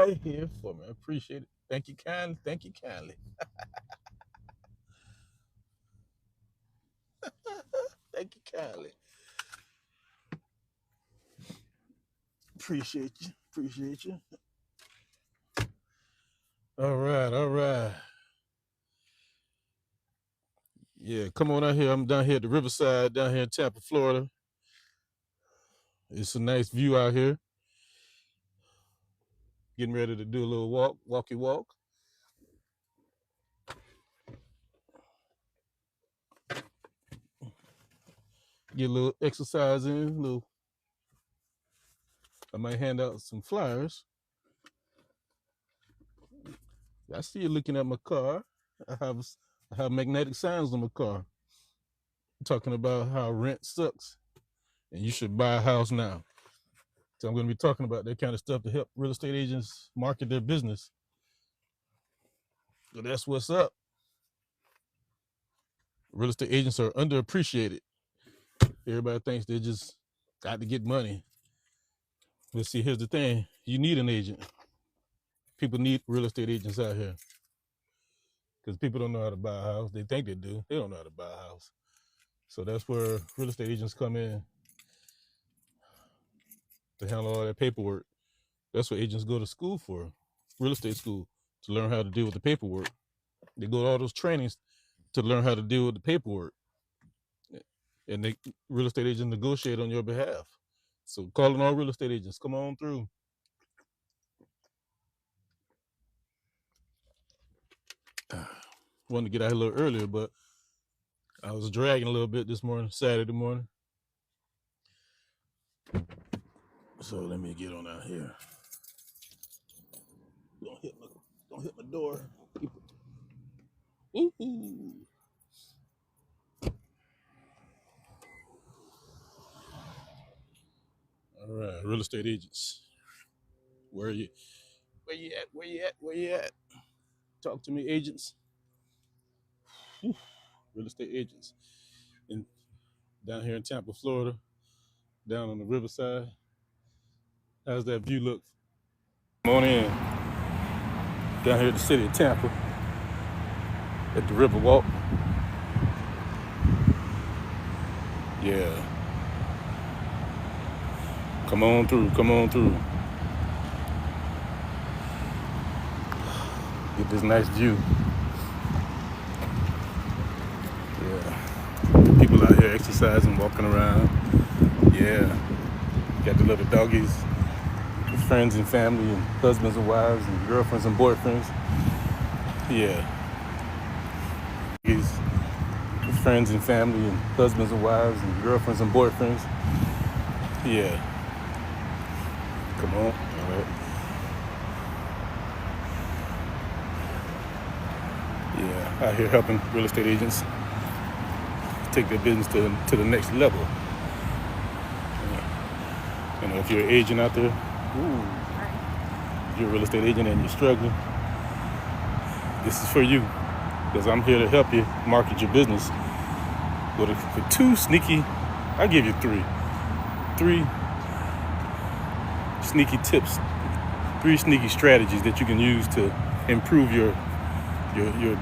right here for me. I appreciate it. Thank you kindly. Thank you kindly. Thank you kindly. Appreciate you. Appreciate you. All right. All right. Yeah, come on out here. I'm down here at the Riverside, down here in Tampa, Florida. It's a nice view out here. Getting ready to do a little walkie walk. Get a little exercise in. I might hand out some flyers. I see you looking at my car. I have magnetic signs on my car talking about how rent sucks and you should buy a house now. So I'm going to be talking about that kind of stuff to help real estate agents market their business. So that's what's up. Real estate agents are underappreciated. Everybody thinks they just got to get money. Let's see, here's the thing. You need an agent. People need real estate agents out here because people don't know how to buy a house. They think they do. They don't know how to buy a house. So that's where real estate agents come in to handle all that paperwork. That's what agents go to school for, real estate school, to learn how to deal with the paperwork. They go to all those trainings to learn how to deal with the paperwork. And the real estate agents negotiate on your behalf. So calling all real estate agents, come on through. Wanted to get out here a little earlier, but I was dragging a little bit this morning, Saturday morning. So let me get on out here. Don't hit my door. Woo-hoo. All right, real estate agents. Where you at? Where you at? Talk to me, agents. Whew. Real estate agents. And down here in Tampa, Florida, down on the riverside. How's that view look? Come on in. Down here at the city of Tampa, at the Riverwalk. Yeah. Come on through. Get this nice view. Yeah. People out here exercising, walking around. Yeah. Got the little doggies, friends and family, and husbands and wives, and girlfriends and boyfriends. Yeah. Friends and family, and husbands and wives, and girlfriends and boyfriends. Yeah. Come on. All right. Yeah. Out here helping real estate agents take their business to the next level. You know, if you're an agent out there, if you're a real estate agent and you're struggling, this is for you, because I'm here to help you market your business with two sneaky, I'll give you three sneaky tips, 3 sneaky strategies that you can use to improve your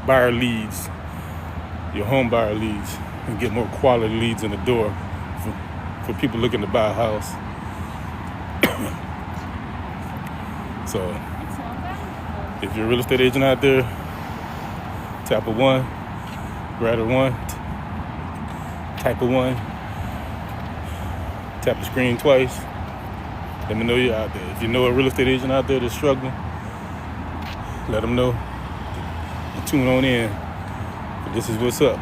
buyer leads, your home buyer leads, and get more quality leads in the door for people looking to buy a house. So if you're a real estate agent out there, tap a 1, grab a 1, type a 1, tap the screen twice. Let me know you're out there. If you know a real estate agent out there that's struggling, let them know. Tune on in. This is what's up.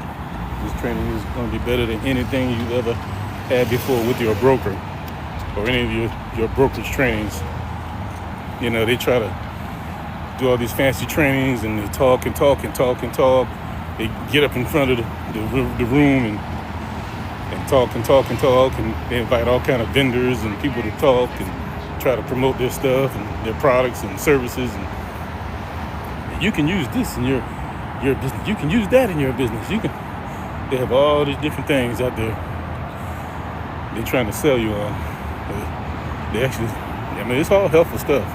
This training is going to be better than anything you've ever had before with your broker or any of your brokerage trainings. You know, they try to do all these fancy trainings and they talk. They get up in front of the room and talk, and they invite all kind of vendors and people to talk and try to promote their stuff and their products and services. And you can use this in your business. You can use that in your business. They have all these different things out there they're trying to sell you on. They actually, it's all helpful stuff.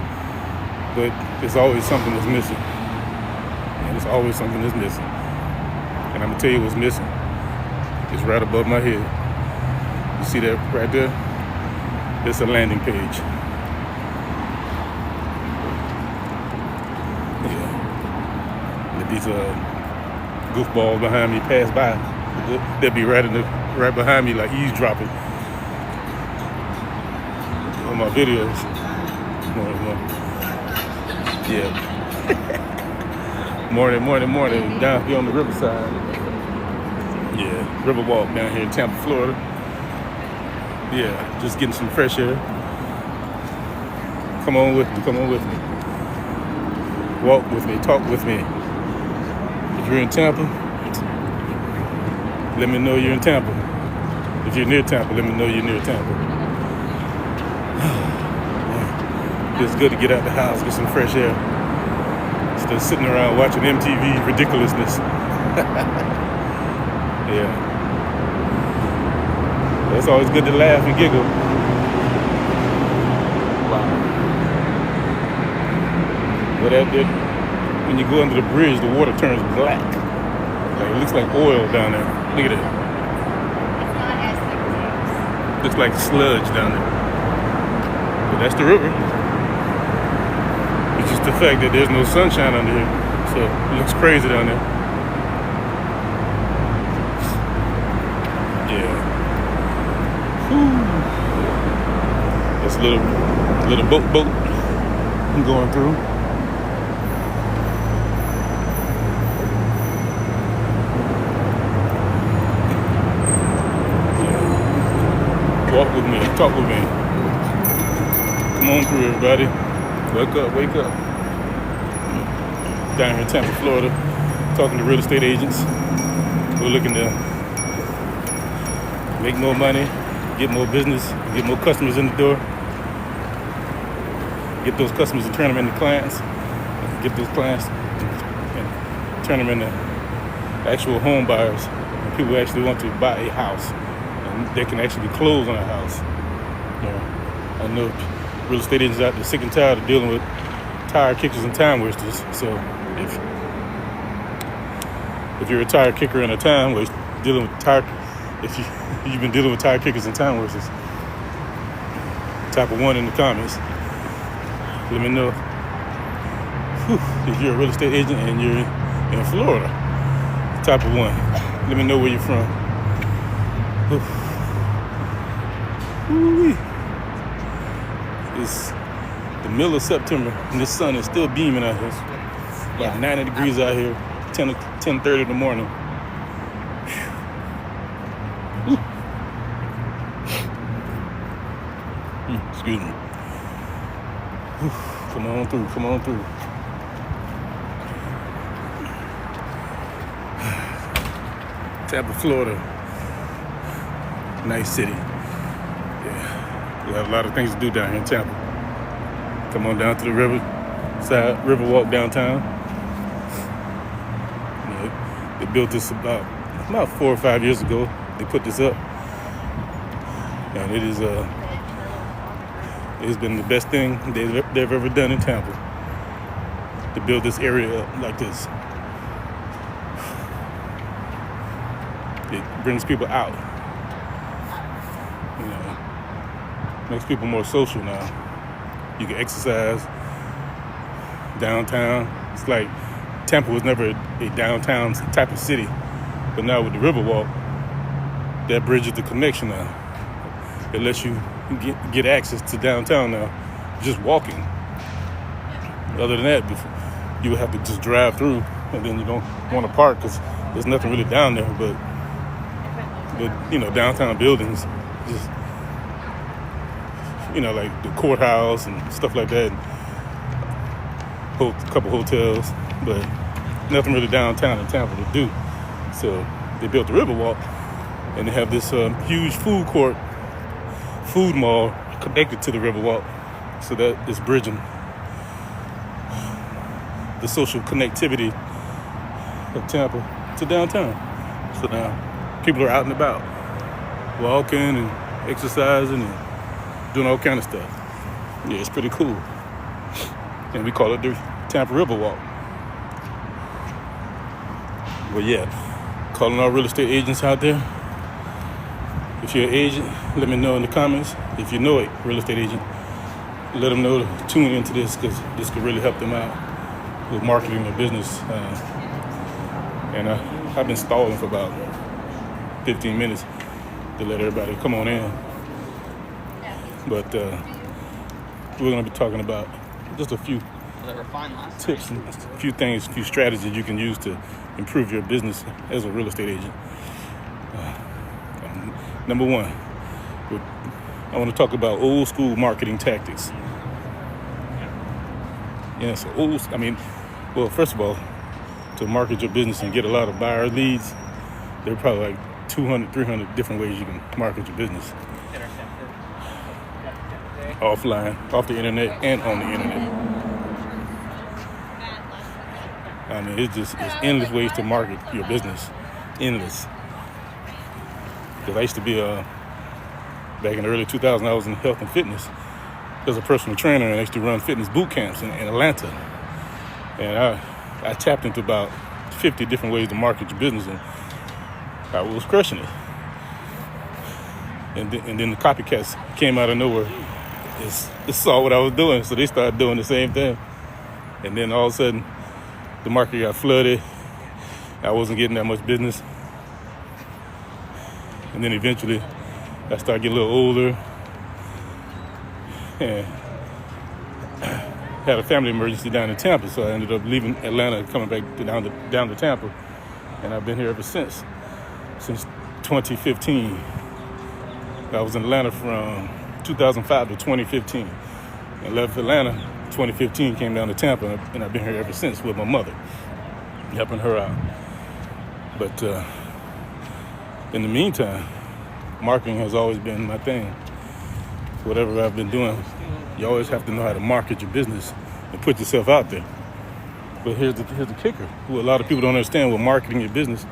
but there's always something that's missing. And there's always something that's missing. And I'm gonna tell you what's missing. It's right above my head. You see that right there? It's a landing page. Yeah. And if these goofballs behind me pass by, they'll be right behind me like eavesdropping on my videos. Yeah. morning down here on the riverside. Yeah, Riverwalk down here in Tampa, Florida. Yeah, just getting some fresh air. Come on with me. Walk with me, talk with me. If you're in Tampa, let me know you're in Tampa. If you're near Tampa, let me know you're near Tampa. It's good to get out the house, get some fresh air. Instead of sitting around watching MTV ridiculousness. Yeah. It's always good to laugh and giggle. Wow. But when you go under the bridge, the water turns black. Like, it looks like oil down there. Look at it. Looks like sludge down there. But that's the river. It's just the fact that there's no sunshine under here. So it looks crazy down there. Yeah. Whew. That's a little boat I'm going through. Yeah. Walk with me, talk with me. Come on through, everybody. Wake up. Down here in Tampa, Florida, talking to real estate agents. We're looking to make more money, get more business, get more customers in the door, get those customers and turn them into clients, get those clients and turn them into actual home buyers. And people actually want to buy a house and they can actually close on a house. You know, I know real estate agents out there sick and tired of dealing with tire kickers and time wasters. So if you're a tire kicker and a time waster dealing with you've been dealing with tire kickers and time wasters, type of one in the comments. Let me know if you're a real estate agent and you're in Florida. Type of one. Let me know where you're from. It's the middle of September and the sun is still beaming out here. It's about 90 degrees out here, 10:30 in the morning. Excuse me. Come on through. Tampa, Florida. Nice city. Yeah. We have a lot of things to do down here in Tampa. Come on down to the Riverwalk downtown. You know, they built this about 4 or 5 years ago. They put this up. And it is it's been the best thing they've ever done in Tampa to build this area up like this. It brings people out. You know, makes people more social now. You can exercise downtown. It's like Tampa was never a downtown type of city, but now with the Riverwalk, that bridges the connection now. It lets you get access to downtown now, just walking. Other than that, you would have to just drive through, and then you don't want to park because there's nothing really down there. But you know, downtown buildings, just like the courthouse and stuff like that, a couple hotels, but nothing really downtown in Tampa to do. So they built the Riverwalk, and they have this huge food mall connected to the Riverwalk, so that is bridging the social connectivity of Tampa to downtown. So now people are out and about, walking and exercising and doing all kind of stuff. Yeah, it's pretty cool. and we call it the Tampa River Walk. But yeah, calling all real estate agents out there. If you're an agent, let me know in the comments. If you know a real estate agent, let them know to tune into this, because this could really help them out with marketing their business. And I've been stalling for about 15 minutes to let everybody come on in. But we're going to be talking about just a few tips and a few things, a few strategies you can use to improve your business as a real estate agent. Number one, I want to talk about old school marketing tactics. Yeah, so well, first of all, to market your business and get a lot of buyer leads, there are probably like 200, 300 different ways you can market your business. Offline, off the internet, and on the internet. I mean, it's endless ways to market your business. Endless. Because I used to be, back in the early 2000s, I was in health and fitness as a personal trainer, and I used to run fitness boot camps in Atlanta. And I tapped into about 50 different ways to market your business, and I was crushing it. And then the copycats came out of nowhere. They saw what I was doing, so they started doing the same thing. And then all of a sudden, the market got flooded. I wasn't getting that much business. And then eventually, I started getting a little older and had a family emergency down in Tampa, so I ended up leaving Atlanta and coming back down to Tampa. And I've been here ever since 2015. I was in Atlanta from 2005 to 2015. I left Atlanta 2015, came down to Tampa, and I've been here ever since with my mother, helping her out. But in the meantime, marketing has always been my thing. Whatever I've been doing, you always have to know how to market your business and put yourself out there. But here's the kicker, who a lot of people don't understand with marketing your business.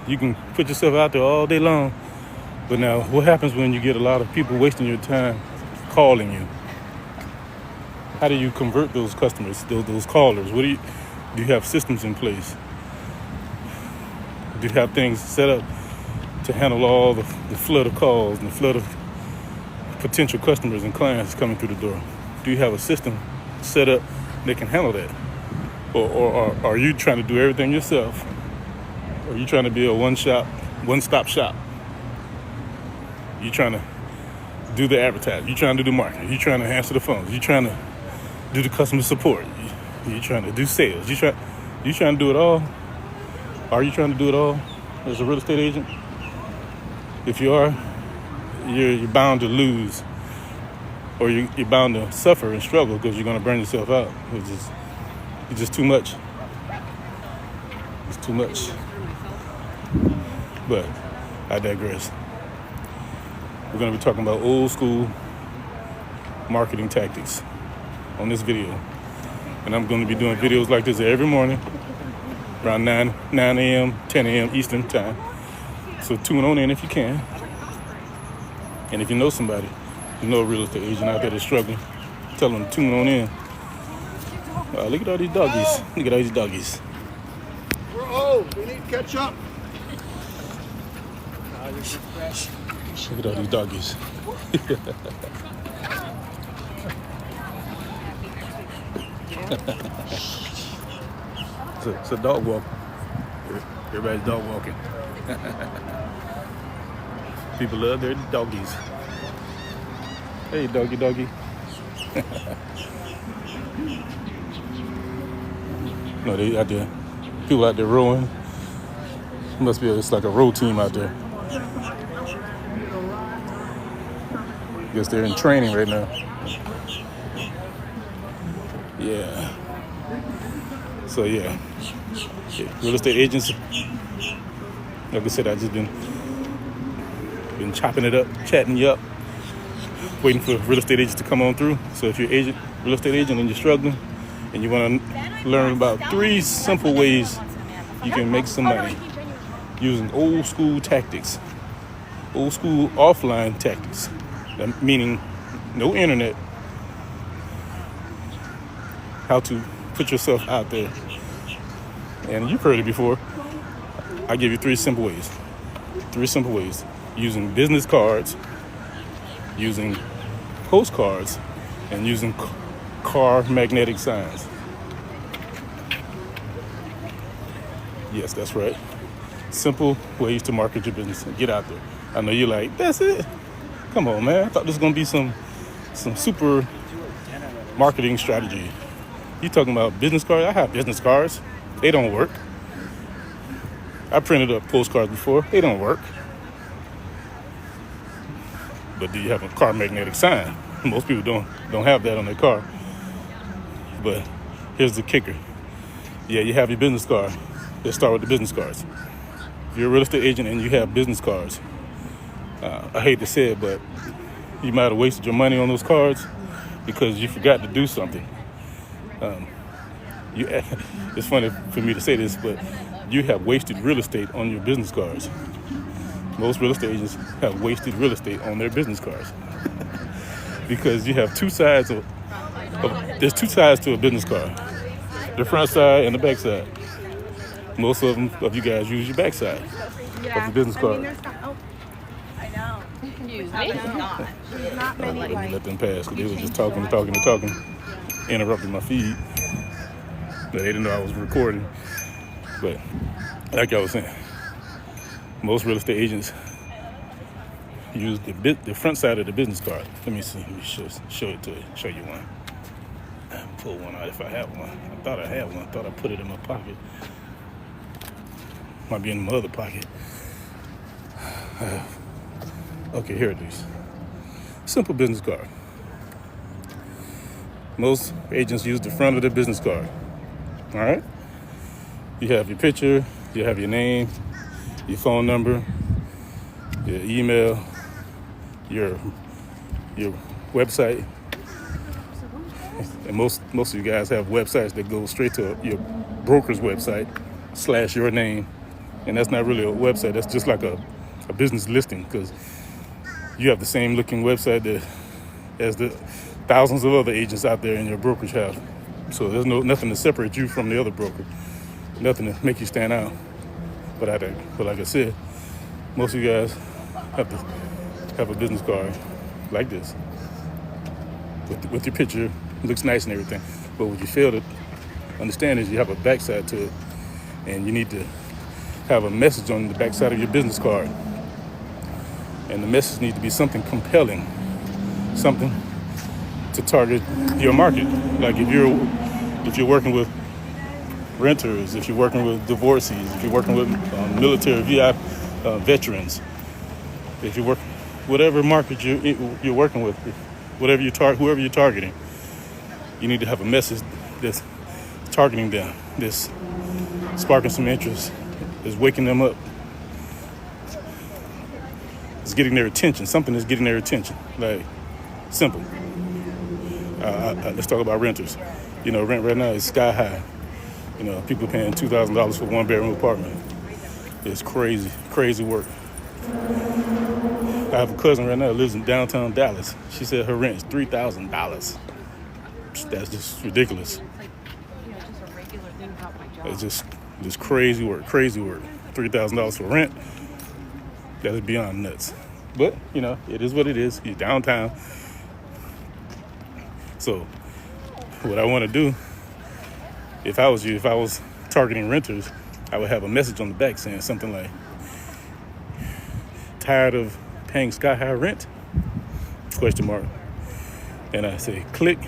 You can put yourself out there all day long, but now what happens when you get a lot of people wasting your time calling you? How do you convert those customers, those callers? Do you have systems in place? Do you have things set up to handle all the flood of calls and the flood of potential customers and clients coming through the door? Do you have a system set up that can handle that? Or are you trying to do everything yourself? Or are you trying to be a one-stop shop? You trying to do the advertising? You trying to do the marketing? You trying to answer the phones? You trying to do the customer support? You trying to do sales? You trying to do it all? Are you trying to do it all as a real estate agent? If you are, you're bound to lose, or you're bound to suffer and struggle, because you're going to burn yourself out. It's just too much. It's too much. But I digress. We're going to be talking about old school marketing tactics on this video. And I'm going to be doing videos like this every morning around 9 a.m., 10 a.m. Eastern time. So tune on in if you can. And if you know somebody, you know a real estate agent out there that's struggling, tell them to tune on in. Look at all these doggies. Look at all these doggies. We're old. We need to catch up. Look at all these doggies. It's a dog walk. Everybody's dog walking. People love their doggies. Hey, doggy. No, they out there. People out there rowing. It's like a row team out there. Guess they're in training right now. Yeah. So yeah, real estate agents. Like I said, I just been chopping it up, chatting you up, waiting for real estate agents to come on through. So if you're real estate agent, and you're struggling, and you want to learn about 3 simple ways you can make some money using old school tactics, old school offline tactics, meaning no internet, how to put yourself out there. And you've heard it before. I give you 3 simple ways. 3 simple ways. Using business cards, using postcards, and using car magnetic signs. Yes, that's right. Simple ways to market your business and get out there. I know you're like, that's it? Come on, man. I thought this was going to be some super marketing strategy. You talking about business cards? I have business cards. They don't work. I printed up postcards before. They don't work. But do you have a car magnetic sign? Most people don't have that on their car. But here's the kicker. Yeah, you have your business card. Let's start with the business cards. If you're a real estate agent and you have business cards, I hate to say it, but you might have wasted your money on those cards because you forgot to do something. It's funny for me to say this, but you have wasted real estate on your business cards. Most real estate agents have wasted real estate on their business cards because you have two sides there's 2 sides to a business card: the front side and the back side. Most of you guys use your back side of the business card. I know. Excuse me. Let me let them pass because they were just talking, interrupting my feed. But they didn't know I was recording. But like I was saying, most real estate agents use the front side of the business card. Let me see. Let me show it to you. Show you one. Pull one out if I have one. I thought I had one. I thought I put it in my pocket. Might be in my other pocket. Okay, here it is. Simple business card. Most agents use the front of the business card. All right? You have your picture, you have your name, your phone number, your email, your website. And most of you guys have websites that go straight to your broker's website / your name. And that's not really a website. That's just like a business listing because you have the same looking website as the thousands of other agents out there in your brokerage have. So there's nothing to separate you from the other broker. Nothing to make you stand out. But like I said, most of you guys have to have a business card like this with your picture. It looks nice and everything. But what you fail to understand is you have a backside to it, and you need to have a message on the backside of your business card. And the message needs to be something compelling, something to target your market. Like if you're working with renters, if you're working with divorcees, if you're working with military veterans, if you work whatever market you're working with, whoever you're targeting, you need to have a message that's targeting them, that's sparking some interest, is waking them up. It's getting their attention. Something is getting their attention. Like, simple. Let's talk about renters. Rent right now is sky high. People paying $2,000 for 1-bedroom apartment. It's crazy work. I have a cousin right now that lives in downtown Dallas. She said her rent is $3,000. That's just ridiculous. It's just crazy work. $3,000 for rent. That is beyond nuts. But, it is what it is. You're downtown. So, what I want to do, if I was you, if I was targeting renters, I would have a message on the back saying something like, tired of paying sky-high rent? ? And I say, click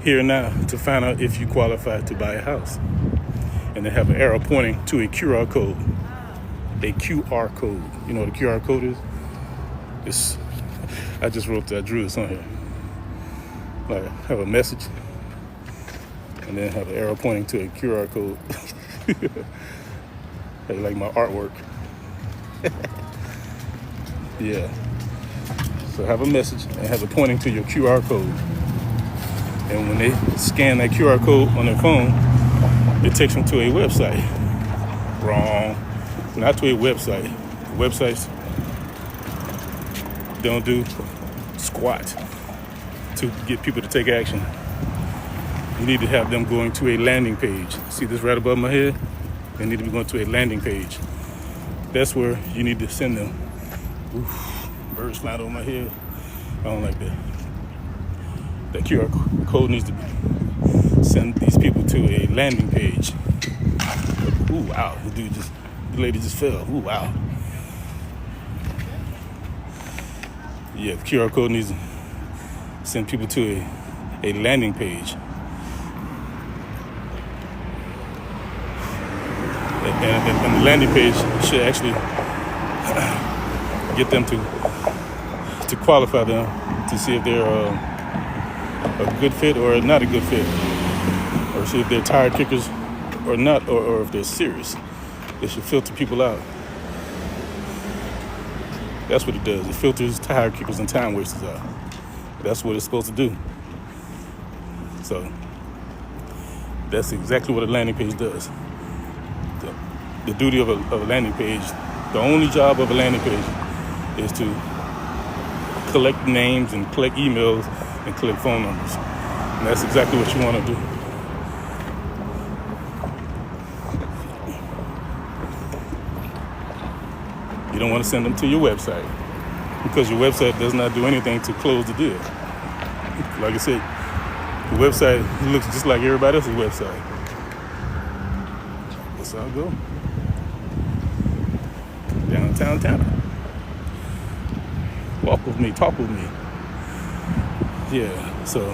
here now to find out if you qualify to buy a house. And they have an arrow pointing to a QR code. A QR code. You know what a QR code is? I drew this on here. Like, have a message and then have an arrow pointing to a QR code. Hey, like my artwork. Yeah. So have a message and have it pointing to your QR code. And when they scan that QR code on their phone, it takes them to a website. Wrong. Not to a website. Websites don't do squat to get people to take action. you need to have them going to a landing page. See this right above my head? They need to be going to a landing page. That's where you need to send them. Oof, birds flying over my head. I don't like that. That QR code needs to send these people to a landing page. Ooh, wow, the lady just fell. Ooh, wow. Yeah, the QR code needs to send people to a landing page. And the landing page should actually get them to qualify them to see if they're a good fit or not a good fit, or see if they're tire kickers or not, or if they're serious. It should filter people out. That's what it does. It filters tire kickers and time wasters out. That's what it's supposed to do. So that's exactly what a landing page does. The duty of a landing page, the only job of a landing page is to collect names and collect emails and collect phone numbers. And that's exactly what you want to do. You don't want to send them to your website, because your website does not do anything to close the deal. Like I said, the website looks just like everybody else's website. That's how it goes. Downtown Tampa. Walk with me, talk with me. Yeah, so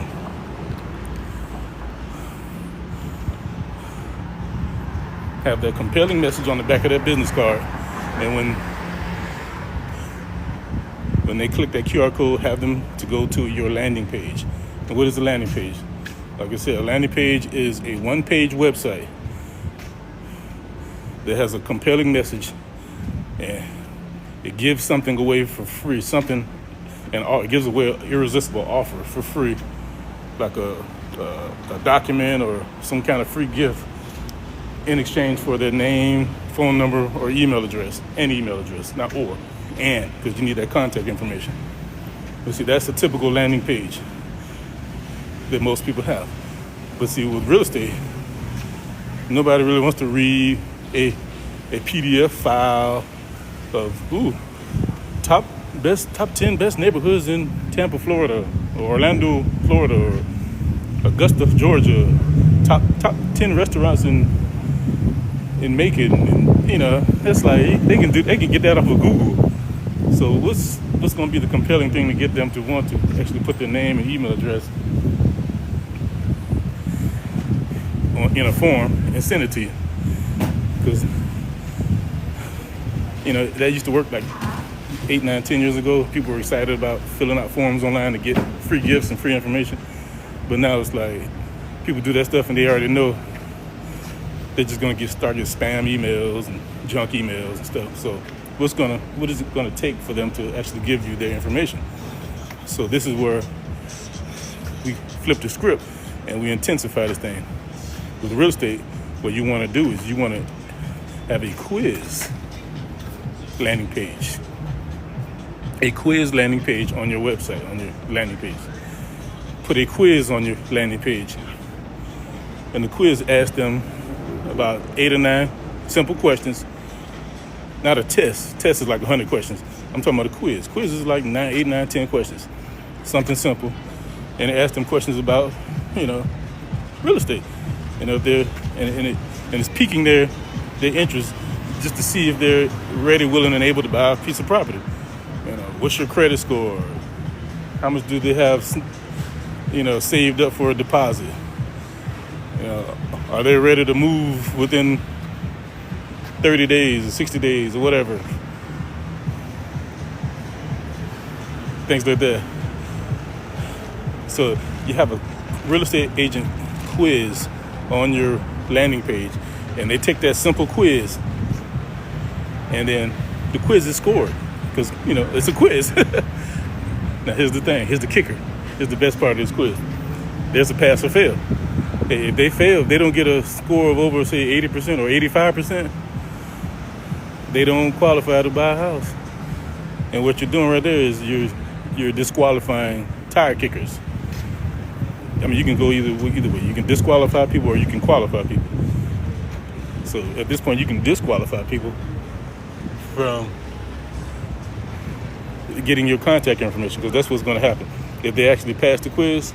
have that compelling message on the back of that business card, and when they click that QR code, have them to go to your landing page. And what is a landing page? Like I said, a landing page is a one-page website that has a compelling message, and it gives something away for free, and it gives away an irresistible offer for free, like a document or some kind of free gift in exchange for their name, phone number, or email address. An email address, not or, and, because you need that contact information. But see, that's a typical landing page that most people have. But see, with real estate, nobody really wants to read a PDF file of top 10 best neighborhoods in Tampa, Florida, or Orlando, Florida, or Augusta, Georgia, top 10 restaurants in Macon. And, it's like they can get that off of Google. So what's going to be the compelling thing to get them to want to actually put their name and email address in a form and send it to you? Because that used to work like 8, 9, 10 years ago. People were excited about filling out forms online to get free gifts and free information. But now it's like people do that stuff and they already know they're just going to start getting spam emails and junk emails and stuff. So what is it going to take for them to actually give you their information? So this is where we flip the script and we intensify this thing. With real estate, what you want to do is you want to have a quiz landing page. A quiz landing page on your website, on your landing page. Put a quiz on your landing page. And the quiz asks them about 8 or 9 simple questions. Not a test. Test is like 100 questions. I'm talking about a quiz. Quiz is like 8, 9, 10 questions. Something simple. And it asks them questions about, real estate. If they're, and it's piquing their interest just to see if they're ready, willing, and able to buy a piece of property. What's your credit score? How much do they have, saved up for a deposit? Are they ready to move within 30 days or 60 days or whatever? Things like that. So you have a real estate agent quiz on your landing page, and they take that simple quiz, and then the quiz is scored because it's a quiz. Now here's the thing, here's the kicker, here's the best part of this quiz. There's a pass or fail. If they fail, if they don't get a score of over, say, 80% or 85%, they don't qualify to buy a house. And what you're doing right there is you're disqualifying tire kickers. I mean, you can go either way. You can disqualify people or you can qualify people. So at this point, you can disqualify people from getting your contact information, because that's what's going to happen. If they actually pass the quiz,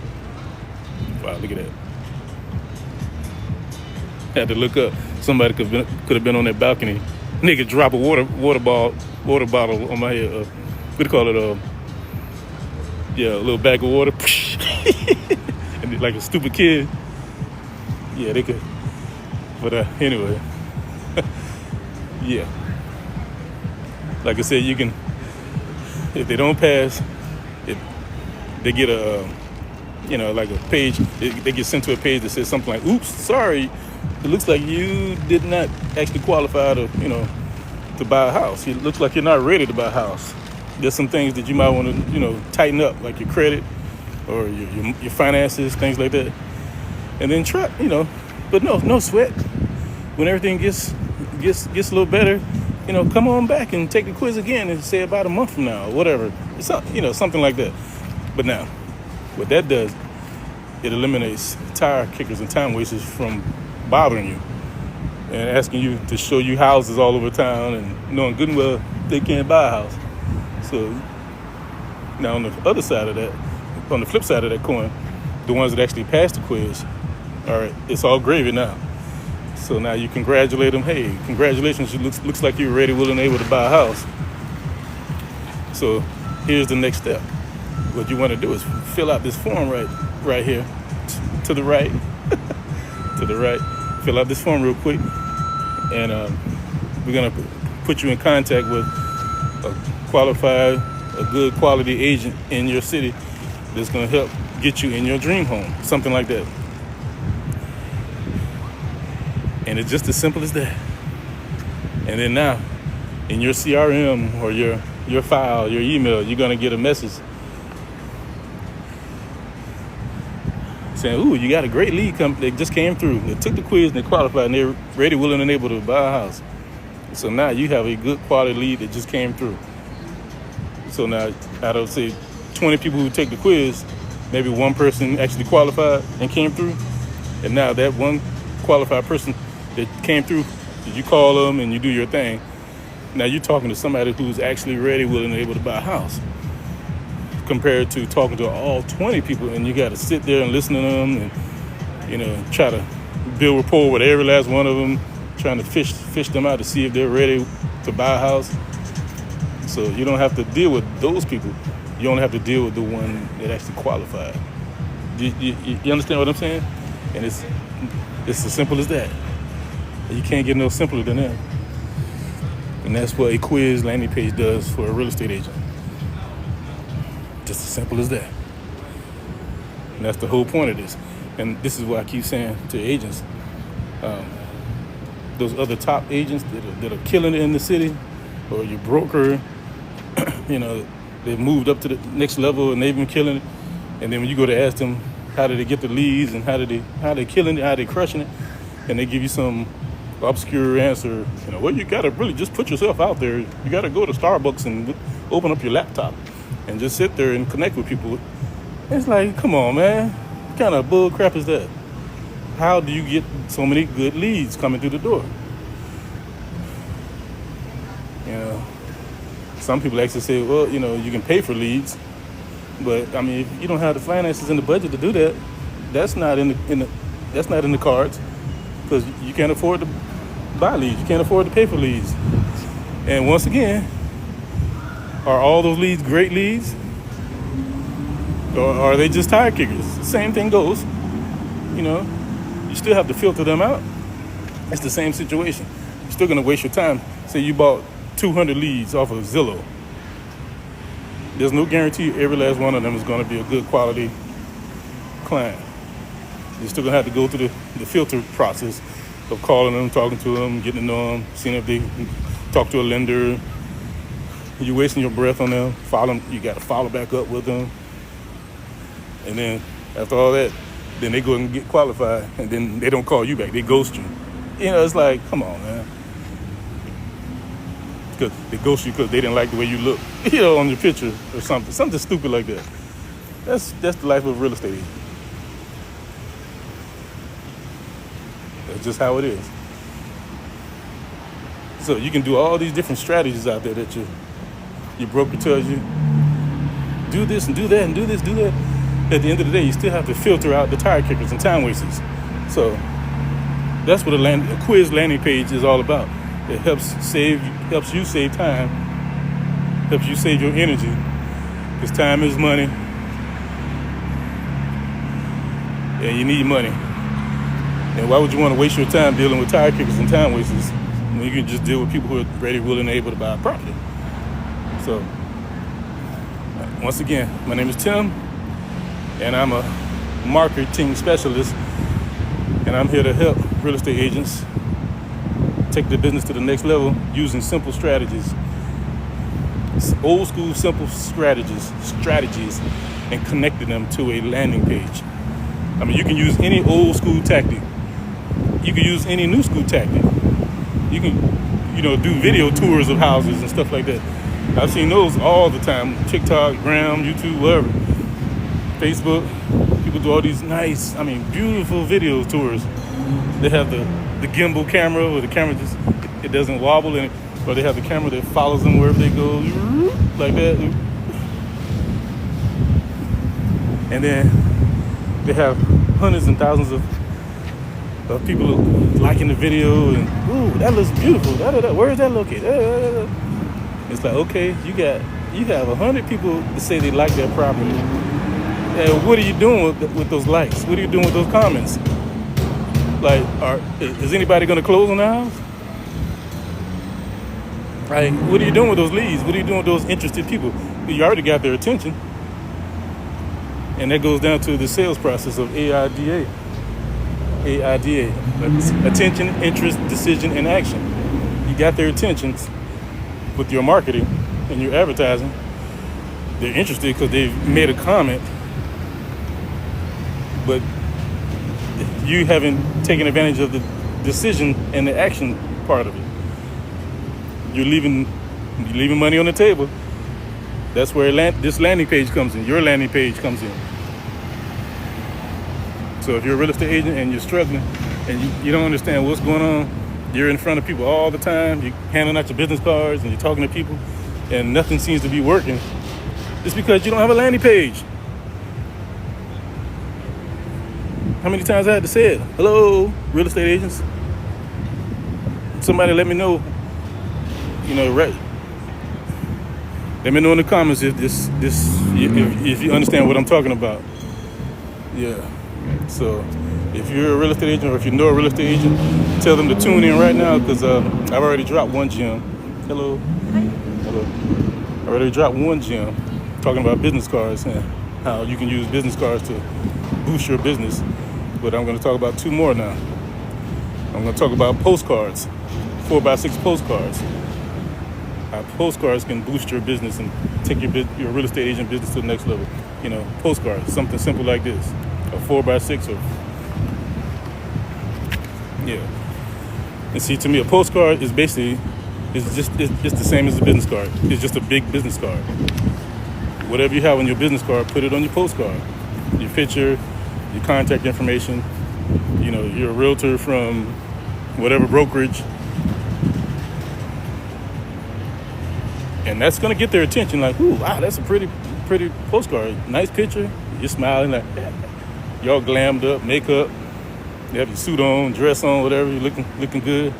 wow, look at that. Had to look up. Somebody could have been on that balcony. Nigga drop a water bottle on my head. What do you call it? Yeah, a little bag of water. And like a stupid kid. Yeah, they could. But anyway. Yeah. Like I said, you can, if they don't pass, if they get a, like a page, they get sent to a page that says something like, oops, sorry, it looks like you did not actually qualify to, to buy a house. It looks like you're not ready to buy a house. There's some things that you might want to, tighten up, like your credit or your finances, things like that. And then try, but no sweat. When everything gets a little better, come on back and take the quiz again and say about a month from now or whatever. It's something like that. But now, what that does, it eliminates tire kickers and time wasters from bothering you and asking you to show you houses all over town and knowing good and well they can't buy a house. So now on the other side of that, on the flip side of that coin, the ones that actually pass the quiz, all right, it's all gravy now. So now you congratulate them. Hey, congratulations, looks like you're ready, willing, and able to buy a house. So here's the next step. What you want to do is fill out this form right here, to the right, to the right. Fill out this form real quick, and we're gonna put you in contact with a good quality agent in your city that's gonna help get you in your dream home, something like that. And it's just as simple as that. And then now, in your CRM or your file, your email, you're gonna get a message saying, ooh, you got a great lead that just came through. They took the quiz and they qualified and they're ready, willing, and able to buy a house. So now you have a good quality lead that just came through. So now, out of, say, 20 people who take the quiz, maybe one person actually qualified and came through. And now that one qualified person that came through, you call them and you do your thing. Now you're talking to somebody who's actually ready, willing, and able to buy a house, compared to talking to all 20 people and you got to sit there and listen to them and, try to build rapport with every last one of them, trying to fish them out to see if they're ready to buy a house. So you don't have to deal with those people. You only have to deal with the one that actually qualified. You understand what I'm saying? And it's as simple as that. You can't get no simpler than that. And that's what a quiz landing page does for a real estate agent. Just as simple as that. And that's the whole point of this. And this is what I keep saying to agents. Those other top agents that are killing it in the city, or your broker, they've moved up to the next level and they've been killing it. And then when you go to ask them how did they get the leads and how they killing it, how they crushing it, and they give you some obscure answer, well, you gotta really just put yourself out there. You gotta go to Starbucks and open up your laptop and just sit there and connect with people. It's like, come on, man. What kind of bull crap is that? How do you get so many good leads coming through the door? Some people actually say, well, you can pay for leads, but I mean, if you don't have the finances and the budget to do that, that's not in the cards, because you can't afford to buy leads. You can't afford to pay for leads. And once again, are all those leads great leads? Or are they just tire kickers? Same thing goes. You still have to filter them out. It's the same situation. You're still going to waste your time. Say you bought 200 leads off of Zillow. There's no guarantee every last one of them is going to be a good quality client. You're still going to have to go through the filter process of calling them, talking to them, getting to know them, seeing if they can talk to a lender. You're wasting your breath on them. You got to follow back up with them. And then after all that, then they go and get qualified, and then they don't call you back. They ghost you. It's like, come on, man. Because they ghost you because they didn't like the way you look, on your picture or something stupid like that. That's the life of a real estate agent. It's just how it is. So you can do all these different strategies out there that your broker tells you, do this and do that and do this, do that. At the end of the day, you still have to filter out the tire kickers and time wasters. So that's what a quiz landing page is all about. It helps you save time, helps you save your energy, because time is money, and you need money. And why would you want to waste your time dealing with tire kickers and time wasters when you can just deal with people who are ready, willing, and able to buy a property? So, once again, my name is Tim, and I'm a marketing specialist, and I'm here to help real estate agents take their business to the next level using simple strategies, old school simple strategies, and connecting them to a landing page. I mean, you can use any old school tactic. You can use any new school tactic. You can, do video tours of houses and stuff like that. I've seen those all the time. TikTok, Gram, YouTube, whatever. Facebook. People do all these nice, beautiful video tours. They have the gimbal camera where the camera it doesn't wobble, or they have the camera that follows them wherever they go, like that. And then they have hundreds and thousands of people liking the video, and ooh, that looks beautiful. Where is that located? It's like, okay, you have 100 people that say they like that property. And what are you doing with those likes? What are you doing with those comments? Like, is anybody going to close on the house? Right? What are you doing with those leads? What are you doing with those interested people? You already got their attention. And that goes down to the sales process of AIDA. Attention, interest, decision, and action. You got their attention with your marketing and your advertising. They're interested because they've made a comment, but you haven't taken advantage of the decision and the action part of it. You're leaving money on the table. That's where this landing page comes in. Your landing page comes in. So if you're a real estate agent and you're struggling and you don't understand what's going on, you're in front of people all the time, you're handing out your business cards and you're talking to people and nothing seems to be working, it's because you don't have a landing page. How many times I had to say it? Hello, real estate agents. Somebody let me know, right. Let me know in the comments if if you understand what I'm talking about. Yeah. So if you're a real estate agent, or if you know a real estate agent, tell them to tune in right now, because I've already dropped one gem. Hello. I already dropped one gem talking about business cards and how you can use business cards to boost your business. But I'm going to talk about two more now. I'm going to talk about postcards, 4x6 postcards. How postcards can boost your business and take your real estate agent business to the next level. Postcards, something simple like this, a 4x6 or yeah. And see, to me, a postcard is basically it's the same as a business card. It's just a big business card. Whatever you have on your business card, put it on your postcard. Your picture, your contact information. You're a realtor from whatever brokerage. And that's going to get their attention. Like, ooh, wow, that's a pretty postcard. Nice picture. You're smiling, like, y'all glammed up, makeup. You have your suit on, dress on, whatever. You're looking good.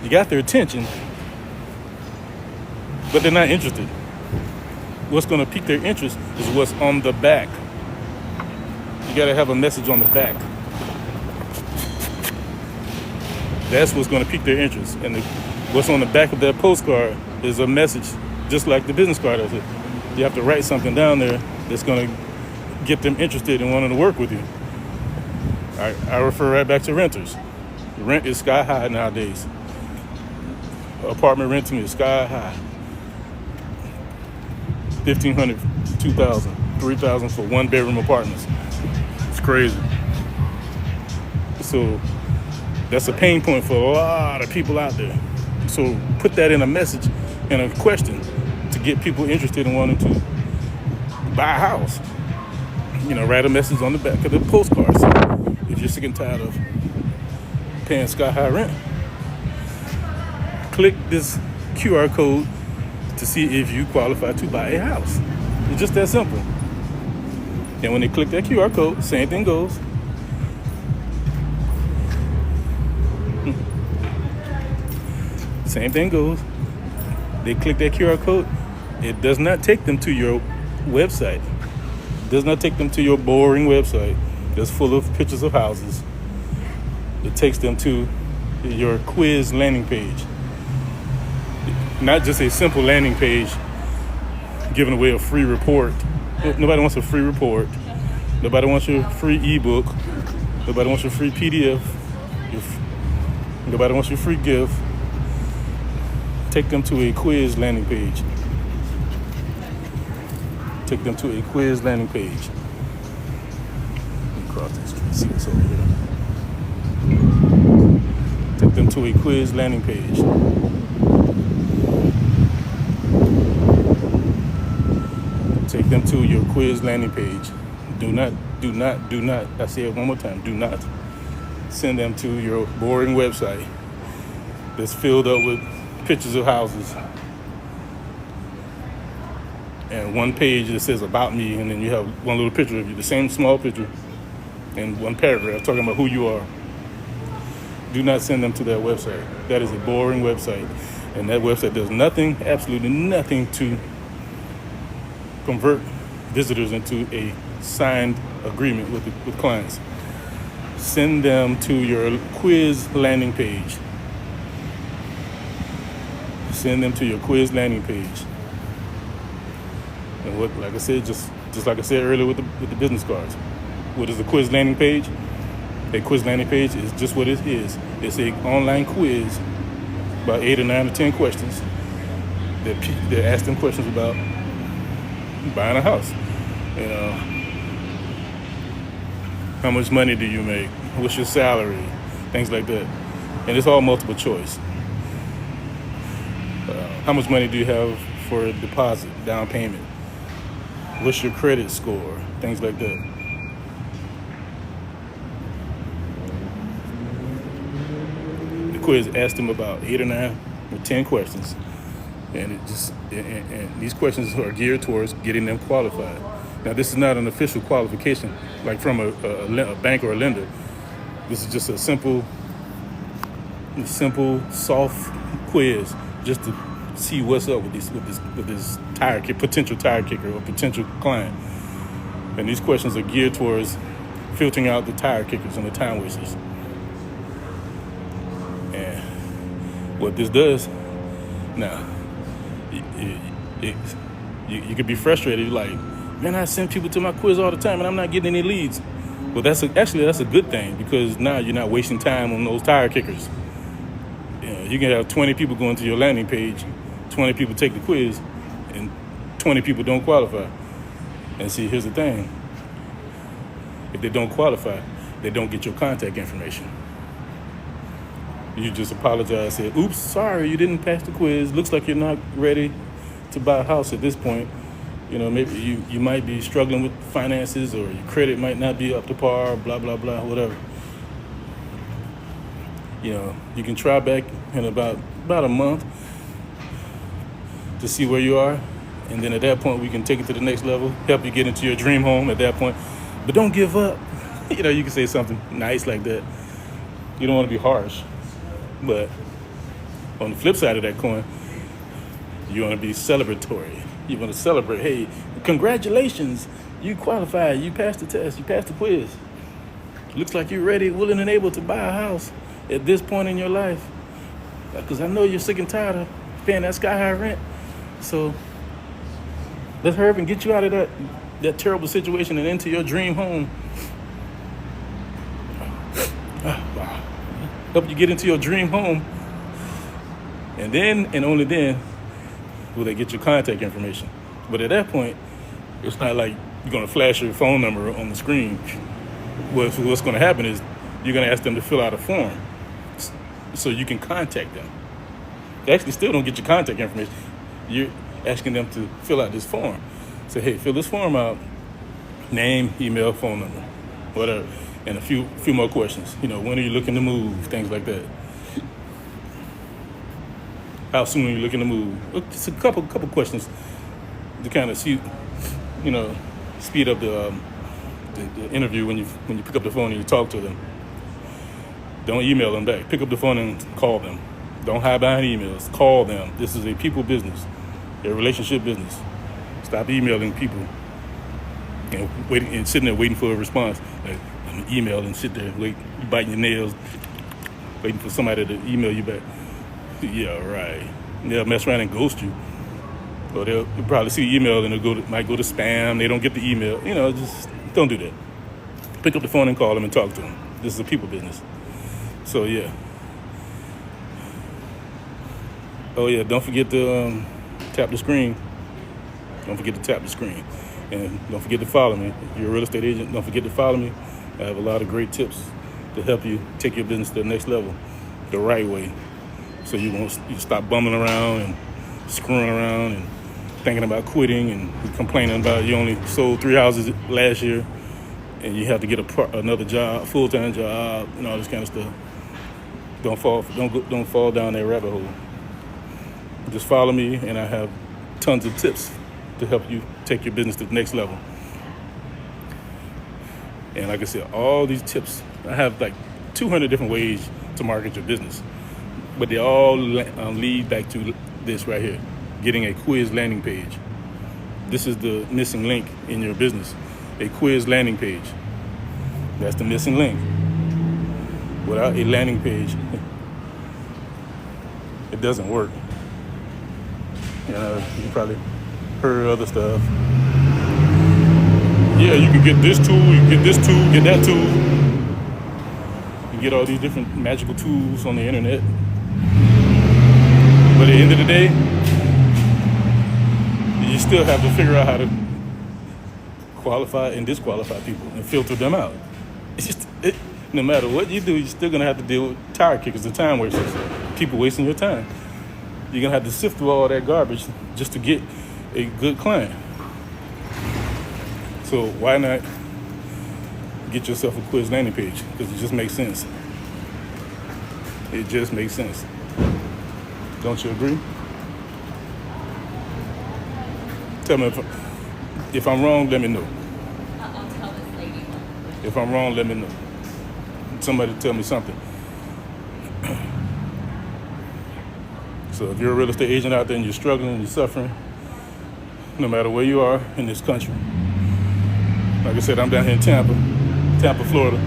You got their attention, but they're not interested. What's going to pique their interest is what's on the back. You got to have a message on the back. That's what's going to pique their interest. And what's on the back of that postcard is a message, just like the business card does it. You have to write something down there that's going to get them interested in wanting to work with you. I refer right back to renters. Rent is sky high nowadays. Apartment rent to me is sky high. $1,500, $2,000, $3,000 for one bedroom apartments. It's crazy. So that's a pain point for a lot of people out there. So put that in a message and a question to get people interested in wanting to buy a house. Write a message on the back of the postcards. If you're sick and tired of paying sky high rent, click this QR code to see if you qualify to buy a house. It's just that simple. And when they click that QR code, same thing goes. Same thing goes. They click that QR code. It does not take them to your website. It does not take them to your boring website that's full of pictures of houses. It takes them to your quiz landing page. Not just a simple landing page giving away a free report. Nobody wants a free report. Nobody wants your free ebook. Nobody wants your free PDF. Nobody wants your free gift. Take them to a quiz landing page. Take them to a quiz landing page. Let me cross this street, see what's over here. Take them to a quiz landing page. Take them to your quiz landing page. Do not, I say it one more time, do not send them to your boring website that's filled up with pictures of houses and one page that says about me, and then you have one little picture of you, the same small picture, and one paragraph talking about who you are. Do not send them to that website. That is a boring website, and that website does nothing, absolutely nothing, to convert visitors into a signed agreement with clients. Send them to your quiz landing page. Send them to your quiz landing page. And what, like I said, just like I said earlier with the business cards, what is a quiz landing page? A quiz landing page is just what it is. It's an online quiz, about 8 or 9 or 10 questions that ask them questions about buying a house. You know, how much money do you make? What's your salary? Things like that. And it's all multiple choice. How much money do you have for a deposit, down payment? What's your credit score? Things like that. The quiz asked them about 8 or 9 or 10 questions. And and these questions are geared towards getting them qualified. Now, this is not an official qualification, like from a bank or a lender. This is just a simple, soft quiz, just to see what's up with this potential tire kicker or potential client. And these questions are geared towards filtering out the tire kickers and the time wasters. And what this does, now, you could be frustrated. You're like, man, I send people to my quiz all the time and I'm not getting any leads. Well, that's a good thing, because now you're not wasting time on those tire kickers. You can have 20 people going to your landing page, 20 people take the quiz, and 20 people don't qualify. And see, here's the thing. If they don't qualify, they don't get your contact information. You just apologize, say, oops, sorry, you didn't pass the quiz. Looks like you're not ready to buy a house at this point. You know, maybe you might be struggling with finances, or your credit might not be up to par, blah, blah, blah, whatever. You know, you can try back in about a month to see where you are. And then at that point, we can take it to the next level, help you get into your dream home at that point. But don't give up. You know, you can say something nice like that. You don't want to be harsh. But on the flip side of that coin, you want to be celebratory. You want to celebrate. Hey, congratulations. You qualified. You passed the test. You passed the quiz. Looks like you're ready, willing, and able to buy a house at this point in your life. Because I know you're sick and tired of paying that sky-high rent. So let's hurry up and get you out of that terrible situation and into your dream home. Help you get into your dream home. And then, and only then, will they get your contact information. But at that point, it's not like you're going to flash your phone number on the screen. What's going to happen is you're going to ask them to fill out a form so you can contact them. They actually still don't get your contact information. You're asking them to fill out this form. Say, hey, fill this form out. Name, email, phone number. whatever, and a few more questions. When are you looking to move? Things like that. How soon are you looking to move? Just a couple questions to kind of see, speed up the interview when you pick up the phone and you talk to them. Don't email them back. Pick up the phone and call them. Don't hide behind emails. Call them. This is a people business, a relationship business. Stop emailing people and waiting and sitting there waiting for a response. Like, I'm gonna email and sit there, wait, biting your nails, waiting for somebody to email you back. Yeah, right. They'll mess around and ghost you, or they'll probably see the email and might go to spam. They don't get the email. Just don't do that. Pick up the phone and call them and talk to them. This is a people business. So yeah. Oh yeah, don't forget to tap the screen. Don't forget to tap the screen. And don't forget to follow me. If you're a real estate agent, don't forget to follow me. I have a lot of great tips to help you take your business to the next level the right way. So you stop bumming around and screwing around and thinking about quitting and complaining about you only sold 3 houses last year and you have to get another job, full-time job, and all this kind of stuff. Don't fall down that rabbit hole. Just follow me, and I have tons of tips to help you take your business to the next level. And like I said, all these tips, I have like 200 different ways to market your business, but they all lead back to this right here, getting a quiz landing page. This is the missing link in your business, a quiz landing page. That's the missing link. Without a landing page, it doesn't work. You probably heard other stuff. Yeah, you can get this tool, you can get this tool, get that tool. You get all these different magical tools on the internet. But at the end of the day, you still have to figure out how to qualify and disqualify people and filter them out. No matter what you do, you're still gonna have to deal with tire kickers and time wasters, people wasting your time. You're gonna have to sift through all that garbage just to get a good client. So why not get yourself a quiz landing page? Because it just makes sense. It just makes sense. Don't you agree? Tell me if I'm wrong, let me know. I'll tell this lady. If I'm wrong, let me know. Somebody tell me something. So if you're a real estate agent out there and you're struggling, you're suffering, no matter where you are in this country. Like I said, I'm down here in Tampa, Florida.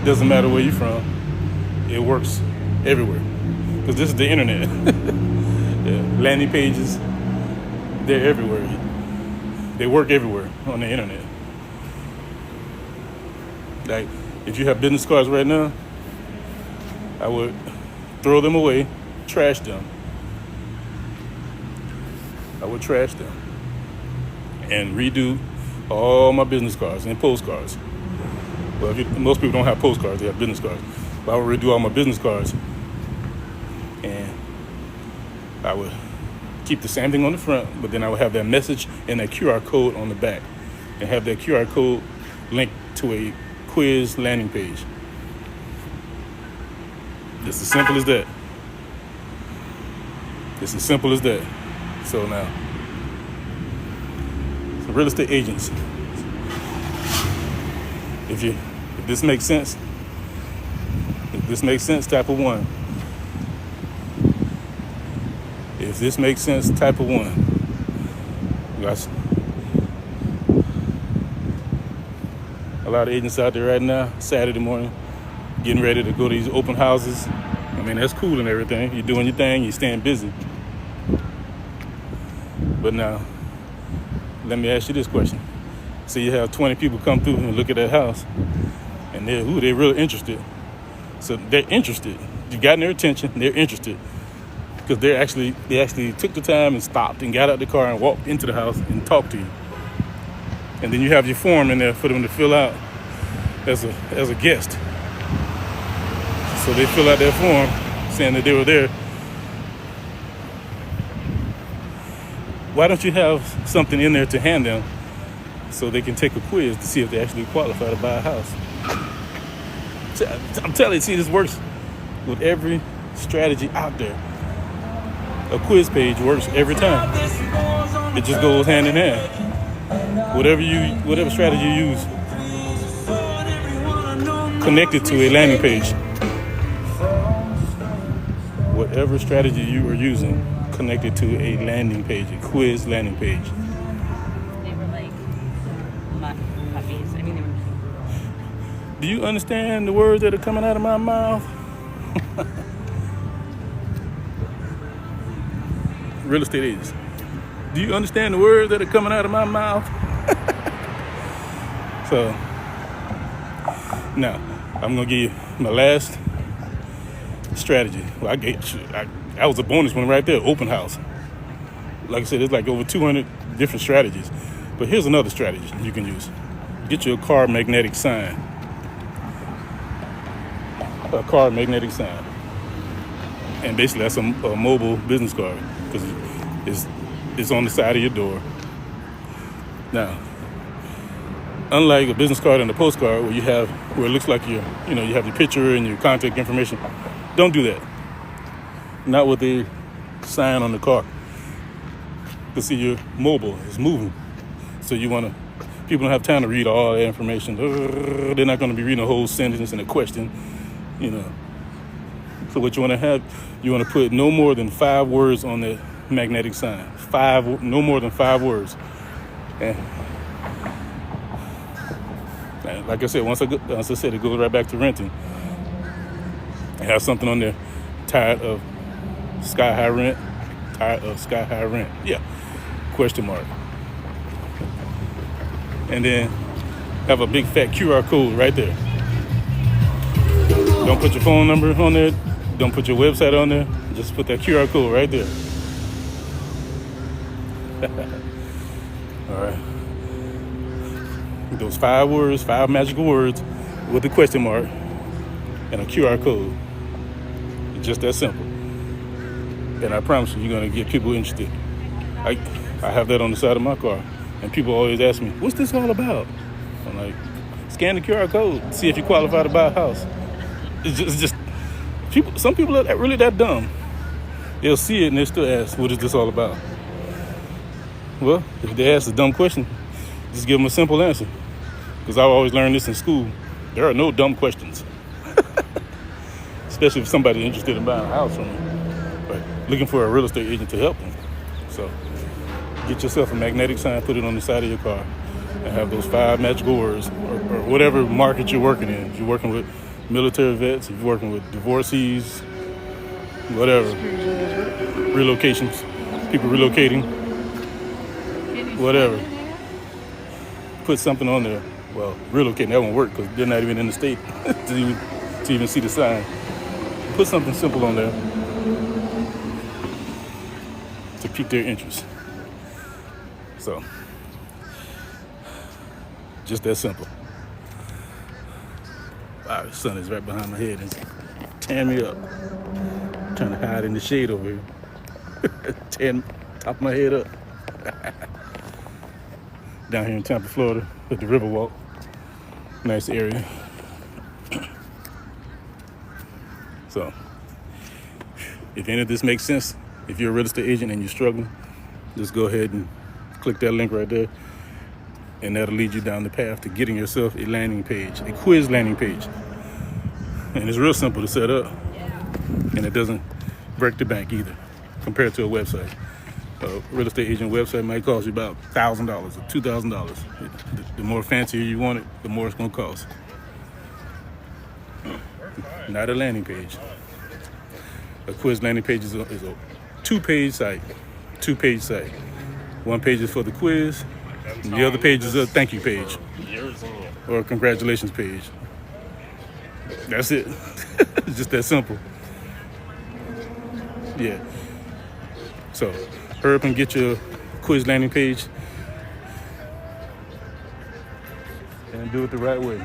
Doesn't matter where you're from. It works everywhere. Because this is the internet. Yeah, landing pages, they're everywhere. They work everywhere on the internet. Like, if you have business cards right now, I would throw them away, trash them. I would trash them and redo all my business cards and postcards. Well, most people don't have postcards, they have business cards. But I would redo all my business cards and I would keep the same thing on the front, but then I would have that message and that QR code on the back and have that QR code linked to a quiz landing page. It's as simple as that. It's as simple as that. So now, so real estate agents, if this makes sense, type of 1. If this makes sense, type of 1. Guys, a lot of agents out there right now, Saturday morning, getting ready to go to these open houses. I mean, that's cool and everything. You're doing your thing, you're staying busy. But now, let me ask you this question. So you have 20 people come through and look at that house, and they're really interested. So they're interested. You got their attention, they're interested. Because they actually took the time and stopped and got out the car and walked into the house and talked to you. And then you have your form in there for them to fill out as a guest. So they fill out their form saying that they were there. Why don't you have something in there to hand them so they can take a quiz to see if they actually qualify to buy a house. I'm telling you, see, this works with every strategy out there. A quiz page works every time. It just goes hand in hand. Whatever strategy you use, connect it to a landing page. Whatever strategy you are using, connect it to a landing page, a quiz landing page. They were like puppies. I mean, they were. Do you understand the words that are coming out of my mouth? Real estate agents. Do you understand the words that are coming out of my mouth? So, now, I'm going to give you my last strategy. Well, that was a bonus one right there, open house. Like I said, there's like over 200 different strategies. But here's another strategy you can use. Get you a car magnetic sign. A car magnetic sign. And basically that's a mobile business card because it's on the side of your door. Now, unlike a business card and a postcard where it looks like you have your picture and your contact information, don't do that. Not with the sign on the car. Because see, your mobile is moving. So people don't have time to read all that information. They're not going to be reading a whole sentence and a question, So what you want to put no more than 5 words on the magnetic sign. No more than 5 words. And like I said, once I said, it goes right back to renting. I have something on there, tired of sky high rent. Yeah, question mark. And then have a big fat QR code right there. Don't put your phone number on there. Don't put your website on there. Just put that QR code right there. All right. Those 5 words, 5 magical words with a question mark and a QR code. Just that simple. And I promise you're going to get people interested. I have that on the side of my car. And people always ask me, what's this all about? I'm like, scan the QR code, see if you qualify to buy a house. It's just people. Some people are really that dumb. They'll see it and they still ask, what is this all about? Well, if they ask a dumb question, just give them a simple answer. Because I've always learned this in school. There are no dumb questions. Especially if somebody's interested in buying a house from you. But looking for a real estate agent to help them. So get yourself a magnetic sign, put it on the side of your car, and have those 5 magical words, or whatever market you're working in. If you're working with military vets, if you're working with divorcees, whatever, relocations, people relocating, whatever. Put something on there. Well, relocating, that won't work because they're not even in the state to even see the sign. Put something simple on there to pique their interest. So, just that simple. Wow, the sun is right behind my head and tearing me up. I'm trying to hide in the shade over here. Tearing top of my head up. Down here in Tampa, Florida, at the Riverwalk. Nice area. So, if any of this makes sense, if you're a real estate agent and you're struggling, just go ahead and click that link right there, and that'll lead you down the path to getting yourself a landing page, a quiz landing page. And it's real simple to set up, and it doesn't break the bank either, compared to a website. A real estate agent website might cost you about $1,000 or $2,000. The more fancier you want it, the more it's going to cost. Not a landing page. A quiz landing page is a 2-page site. 2-page site. 1 page is for the quiz, and the other page is a thank you page or a congratulations page. That's it. It's just that simple. Yeah. So, hurry up and get your quiz landing page and do it the right way.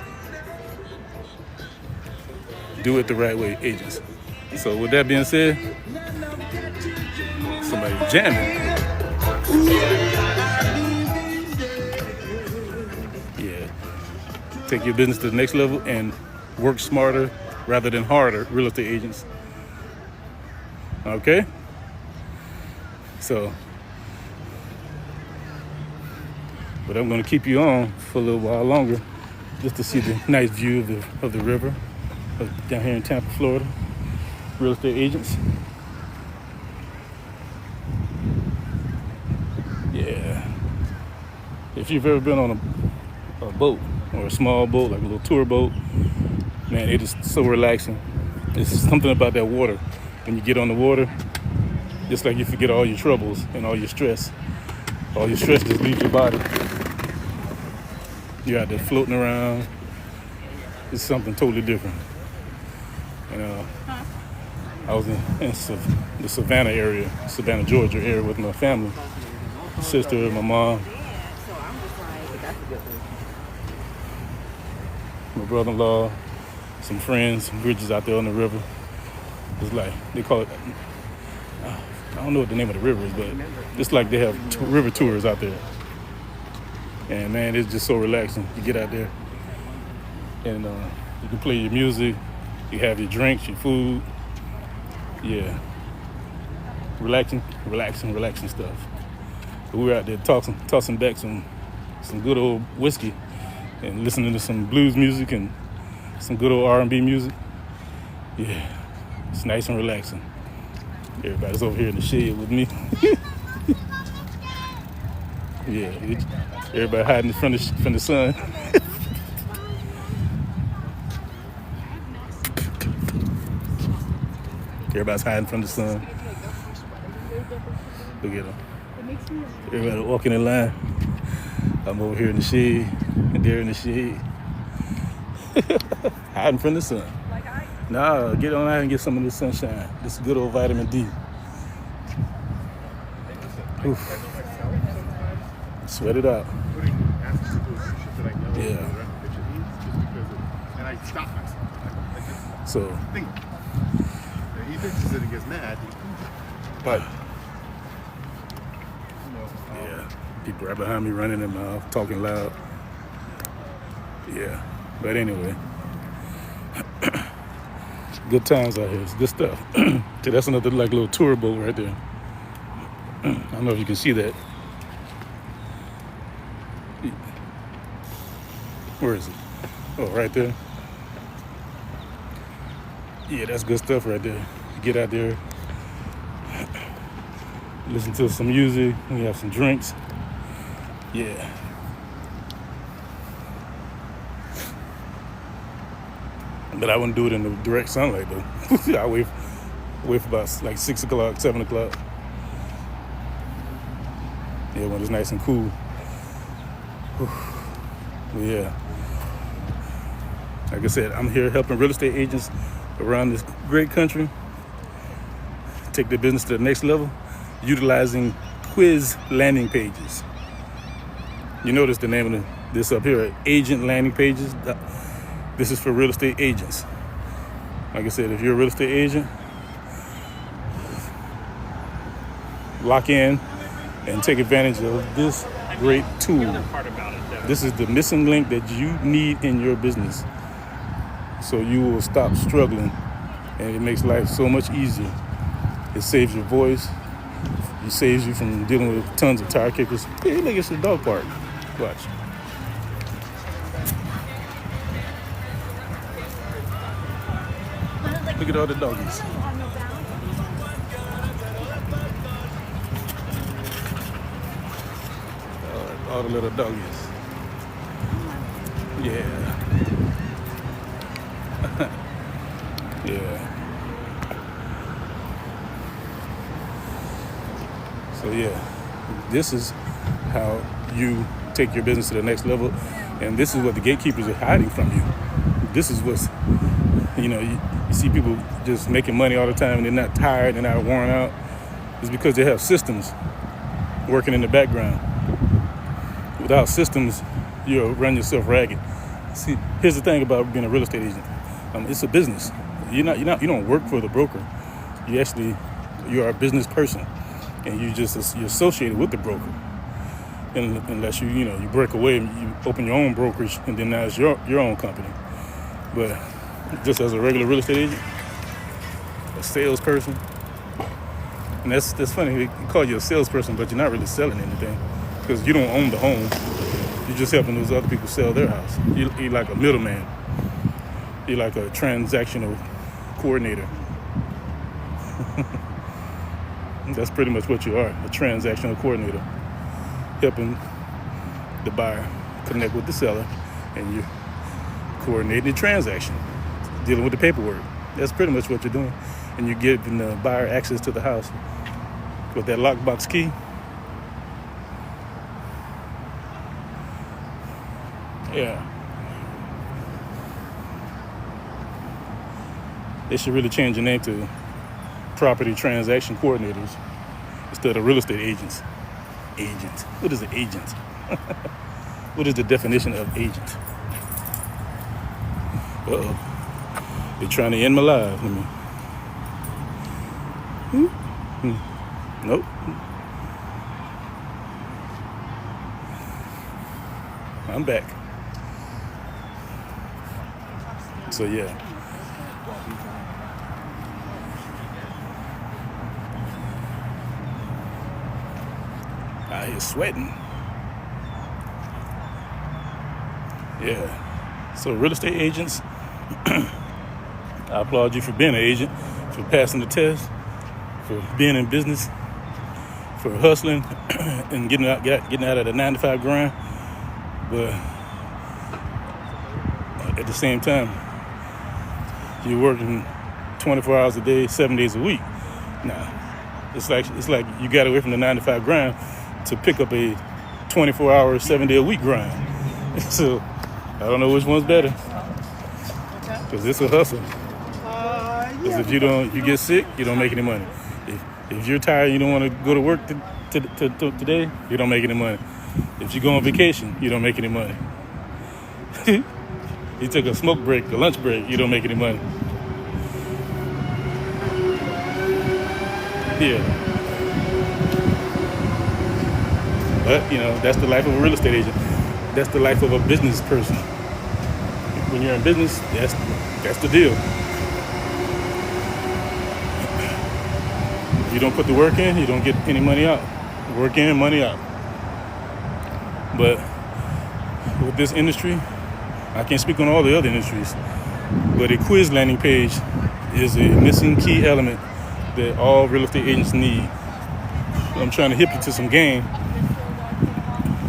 Do it the right way, agents. So with that being said, somebody jamming. take your business to the next level and work smarter rather than harder, real estate agents. Okay? So, but I'm going to keep you on for a little while longer just to see the nice view of the river down here in Tampa, Florida. Real estate agents. Yeah. If you've ever been on a boat or a small boat, like a little tour boat, man, it is so relaxing. It's something about that water. When you get on the water, it's like you forget all your troubles and all your stress. All your stress just leaves your body. You're out there floating around. It's something totally different. And I was in the Savannah area, Savannah, Georgia area with my family, sister, my mom, my brother-in-law, some friends, some bridges out there on the river. It's like, they call it, I don't know what the name of the river is, but it's like they have river tours out there. And man, it's just so relaxing. You get out there and you can play your music, you have your drinks, your food. Yeah. Relaxing stuff. But we were out there tossing back some good old whiskey and listening to some blues music and some good old R&B music. Yeah. It's nice and relaxing. Everybody's over here in the shade with me. Yeah, everybody hiding from the sun. Everybody's hiding from the sun. Look at them. Everybody walking in line. I'm over here in the shade, and they're in the shade. Hiding from the sun. Nah, get on out and get some of this sunshine. This good old vitamin D. Oof. Sweat it out. Yeah. And I stop myself. So. He fixes it and gets mad. But. Yeah. People right behind me running their mouth, talking loud. Yeah. But anyway. Good times out here. It's good stuff. So that's another like little tour boat right there. I don't know if you can see that. Where is it? Oh, right there. Yeah, that's good stuff right there. You get out there, listen to some music, we have some drinks. Yeah. But I wouldn't do it in the direct sunlight though. I wait for about like 6 o'clock, 7 o'clock. Yeah, when it's nice and cool. Yeah. Like I said, I'm here helping real estate agents around this great country take their business to the next level, utilizing quiz landing pages. You notice the name of this up here, agent landing pages. This is for real estate agents. Like I said, if you're a real estate agent, lock in and take advantage of this great tool. This is the missing link that you need in your business. So you will stop struggling, and it makes life so much easier. It saves your voice. It saves you from dealing with tons of tire kickers. Hey, look, it's the dog park. Watch. Look at all the doggies. All the little doggies. Yeah. Yeah. So yeah, this is how you take your business to the next level, and this is what the gatekeepers are hiding from you. This is what's, you see people just making money all the time and they're not tired, they're not worn out. It's because they have systems working in the background. Without systems, you'll run yourself ragged. See, here's the thing about being a real estate agent. It's a business. You don't work for the broker. You are a business person, and you're associated with the broker. unless you break away and you open your own brokerage, and then now it's your own company. But just as a regular real estate agent, a salesperson, and that's funny. They call you a salesperson, but you're not really selling anything because you don't own the home. You're just helping those other people sell their house. You're like a middleman. You're like a transactional coordinator. That's pretty much what you are, a transactional coordinator, helping the buyer connect with the seller, and you're coordinating the transaction, dealing with the paperwork. That's pretty much what you're doing. And you're giving the buyer access to the house with that lockbox key. Yeah. They should really change the name to property transaction coordinators instead of real estate agents. Agent. What is an agent? What is the definition of agent? Uh-oh. They're trying to end my life. Let me. Nope. I'm back. So yeah. Out here sweating. Yeah. So real estate agents, I applaud you for being an agent, for passing the test, for being in business, for hustling and getting out of the 9-to-5 grind. But at the same time, you're working 24 hours a day, 7 days a week. Nah, it's like you got away from the 9-to-5 grind to pick up a 24-hour, 7-day-a-week grind. So I don't know which one's better, because it's a hustle. Because if you get sick, you don't make any money. If you're tired, you don't want to go to work today, you don't make any money. If you go on vacation, you don't make any money. You took a smoke break, a lunch break, you don't make any money. Yeah. But, that's the life of a real estate agent. That's the life of a business person. When you're in business, that's the deal. If you don't put the work in, you don't get any money out. Work in, money out. But with this industry, I can't speak on all the other industries, but a quiz landing page is a missing key element that all real estate agents need. I'm trying to hip you to some game.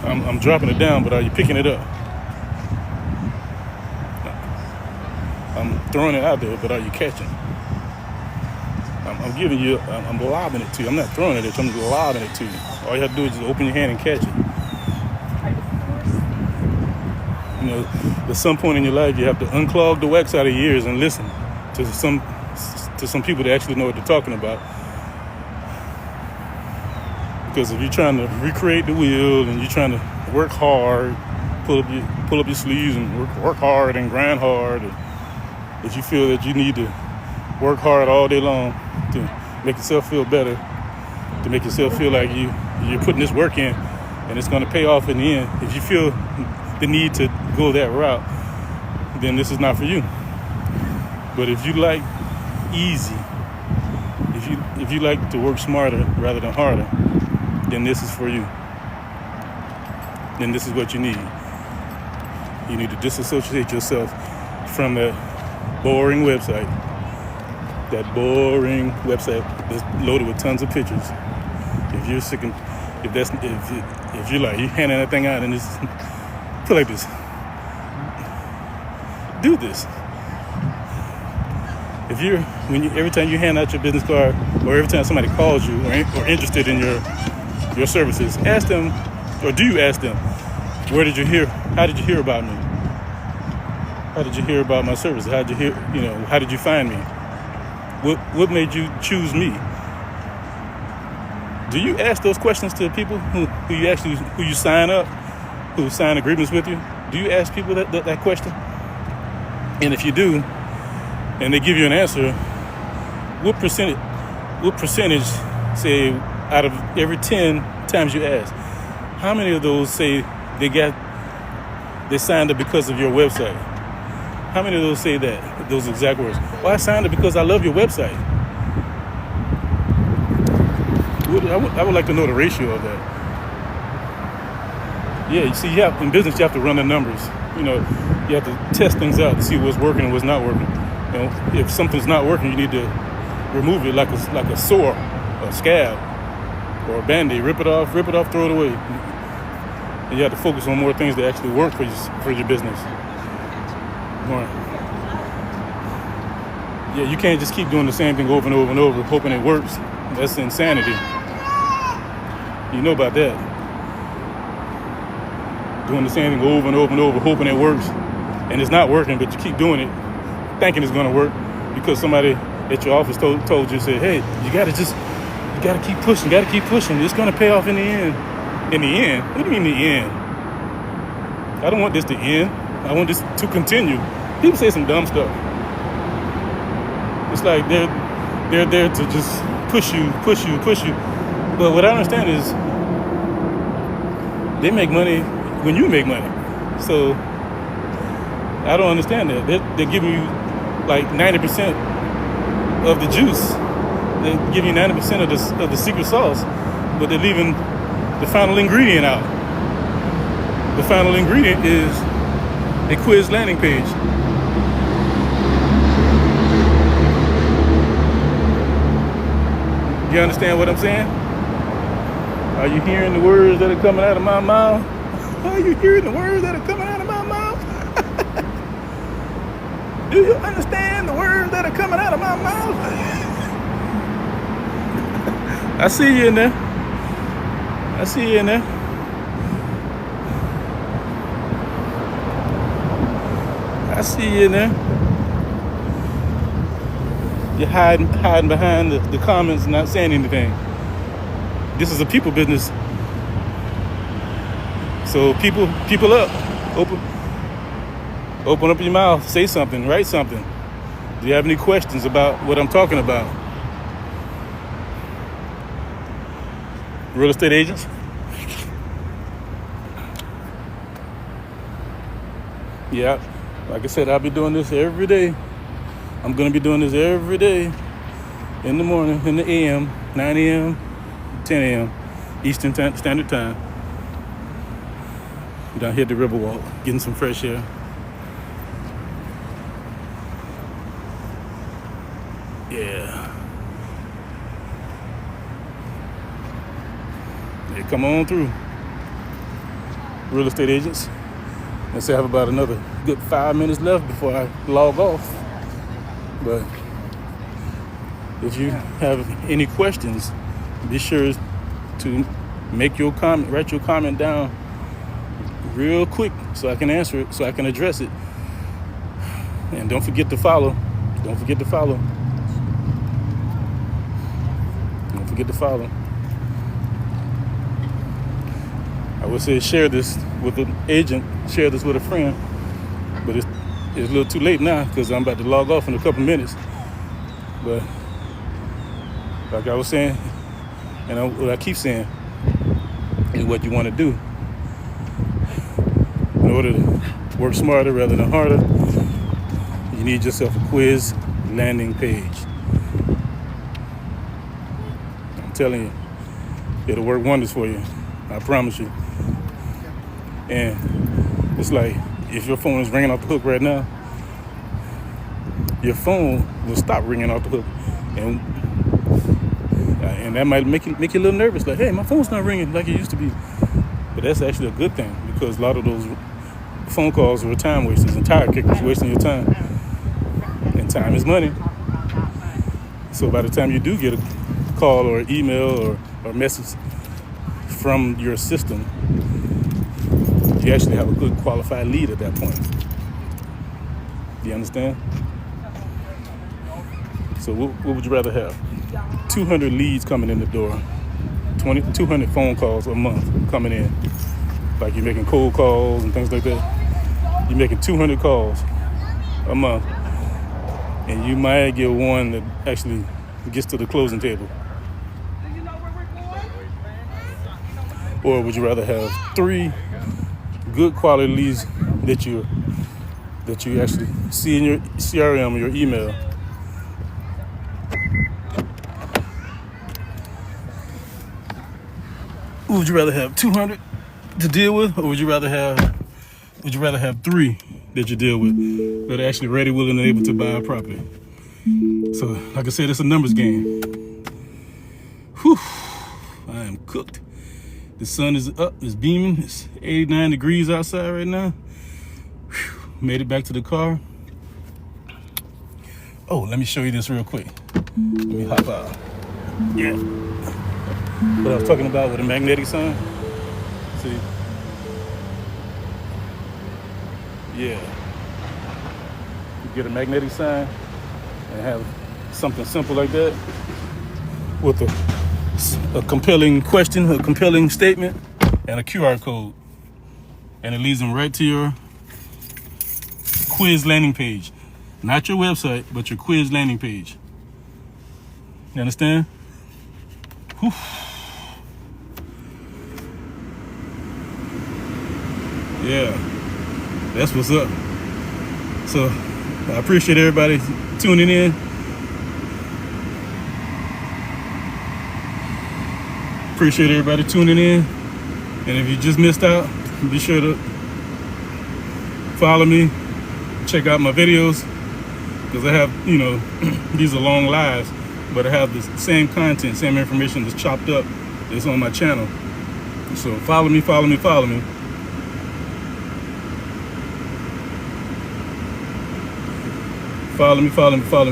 I'm dropping it down, but are you picking it up? I'm throwing it out there, but are you catching? I'm giving you, I'm lobbing it to you. I'm not throwing it at you, I'm lobbing it to you. All you have to do is just open your hand and catch it. At some point in your life, you have to unclog the wax out of your ears and listen to some people that actually know what they're talking about. Because if you're trying to recreate the wheel and you're trying to work hard, pull up your sleeves and work hard and grind hard, and if you feel that you need to work hard all day long to make yourself feel better, to make yourself feel like you're putting this work in and it's going to pay off in the end, if you feel the need to go that route, then this is not for you. But if you like easy, if you like to work smarter rather than harder, then this is for you. Then this is what you need. You need to disassociate yourself from that boring website. That boring website that's loaded with tons of pictures. If you're sick, if you're like you handing that thing out and it's feel like this, do this. Every time you hand out your business card, or every time somebody calls you or interested in your services, ask them, or do you ask them, where did you hear? How did you hear about me? How did you hear about my services? How did you find me? What made you choose me? Do you ask those questions to people who you sign up, who sign agreements with you? Do you ask people that question? And if you do, and they give you an answer, what percentage, say, out of every 10 times you ask, how many of those say they signed up because of your website? How many of those say that, those exact words? Well, I signed up because I love your website. I would like to know the ratio of that. Yeah, you see, in business, you have to run the numbers. You know, you have to test things out to see what's working and what's not working. You know, if something's not working, you need to remove it like a sore, a scab, or a Band-Aid. Rip it off, throw it away. And you have to focus on more things that actually work for your business. Right. Yeah, you can't just keep doing the same thing over and over and over, hoping it works. That's insanity. You know about that. Doing the same thing over and over and over, hoping it works, and it's not working, but you keep doing it, thinking it's going to work because somebody at your office told you, said, hey, you got to keep pushing, It's going to pay off in the end. In the end? What do you mean the end? I don't want this to end. I want this to continue. People say some dumb stuff. It's like they're there to just push you. But what I understand is they make money when you make money. So I don't understand that. They're giving you like 90% of the juice. They give you 90% of the secret sauce, but they're leaving the final ingredient out. The final ingredient is a quiz landing page. You understand what I'm saying? Are you hearing the words that are coming out of my mouth? Are you hearing the words that are coming out of my mouth? Do you understand the words that are coming out of my mouth? I see you in there. I see you in there. I see you in there. You're hiding behind the comments and not saying anything. This is a people business. So people up. Open up your mouth. Say something. Write something. Do you have any questions about what I'm talking about? Real estate agents? Yeah. Like I said, I'll be doing this every day. I'm going to be doing this every day in the morning, in the AM, 9 a.m., 10 a.m., Eastern Standard Time. Down here at the Riverwalk, getting some fresh air. Yeah. Hey, come on through. Real estate agents. Let's say I have about another good 5 minutes left before I log off. But if you have any questions, be sure to make your comment, write your comment down real quick so I can answer it, so I can address it. And don't forget to follow. Don't forget to follow. Don't forget to follow. I would say share this with an agent, share this with a friend, but it's a little too late now because I'm about to log off in a couple minutes. But like I was saying, and what I keep saying, is what you want to do. In order to work smarter rather than harder, you need yourself a quiz landing page. I'm telling you, it'll work wonders for you. I promise you. And it's like, if your phone is ringing off the hook right now, your phone will stop ringing off the hook, and that might make you a little nervous. Like, hey, my phone's not ringing like it used to be. But that's actually a good thing, because a lot of those phone calls were time wasters and tire kickers, wasting your time. And time is money. So by the time you do get a call or email or message from your system, you actually have a good qualified lead at that point. Do you understand? So what would you rather have? 200 leads coming in the door, 200 phone calls a month coming in. Like you're making cold calls and things like that. You're making 200 calls a month, and you might get one that actually gets to the closing table. Or would you rather have 3 good quality leads that you actually see in your CRM, your email? Would you rather have 200 to deal with, or would you rather have 3 that you deal with that are actually ready, willing, and able to buy a property? So, like I said, it's a numbers game. Whew, I am cooked. The sun is up, it's beaming, it's 89 degrees outside right now. Whew, made it back to the car. Oh, let me show you this real quick. Let me hop out. Yeah. What I was talking about with a magnetic sign. See? Yeah. You get a magnetic sign and have something simple like that with a compelling question, a compelling statement, and a QR code. And it leads them right to your quiz landing page. Not your website, but your quiz landing page. You understand? Whew. Yeah, that's what's up. So I appreciate everybody tuning in. Appreciate everybody tuning in. And if you just missed out, be sure to follow me, check out my videos, because I have, these are long lives, but I have the same content, same information that's chopped up that's on my channel. So follow me. Follow me,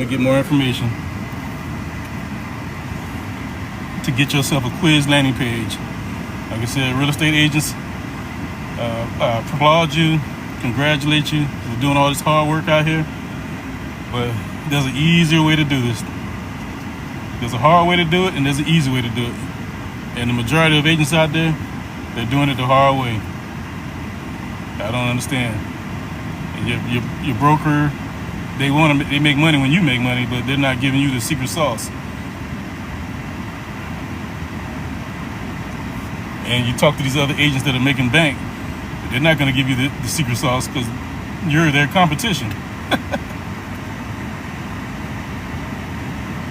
get more information to get yourself a quiz landing page. Like I said, real estate agents, applaud you, congratulate you for doing all this hard work out here. But there's an easier way to do this. There's a hard way to do it, and there's an easy way to do it. And the majority of agents out there, they're doing it the hard way. I don't understand. And your broker, they make money when you make money, but they're not giving you the secret sauce. And you talk to these other agents that are making bank, they're not going to give you the secret sauce because you're their competition.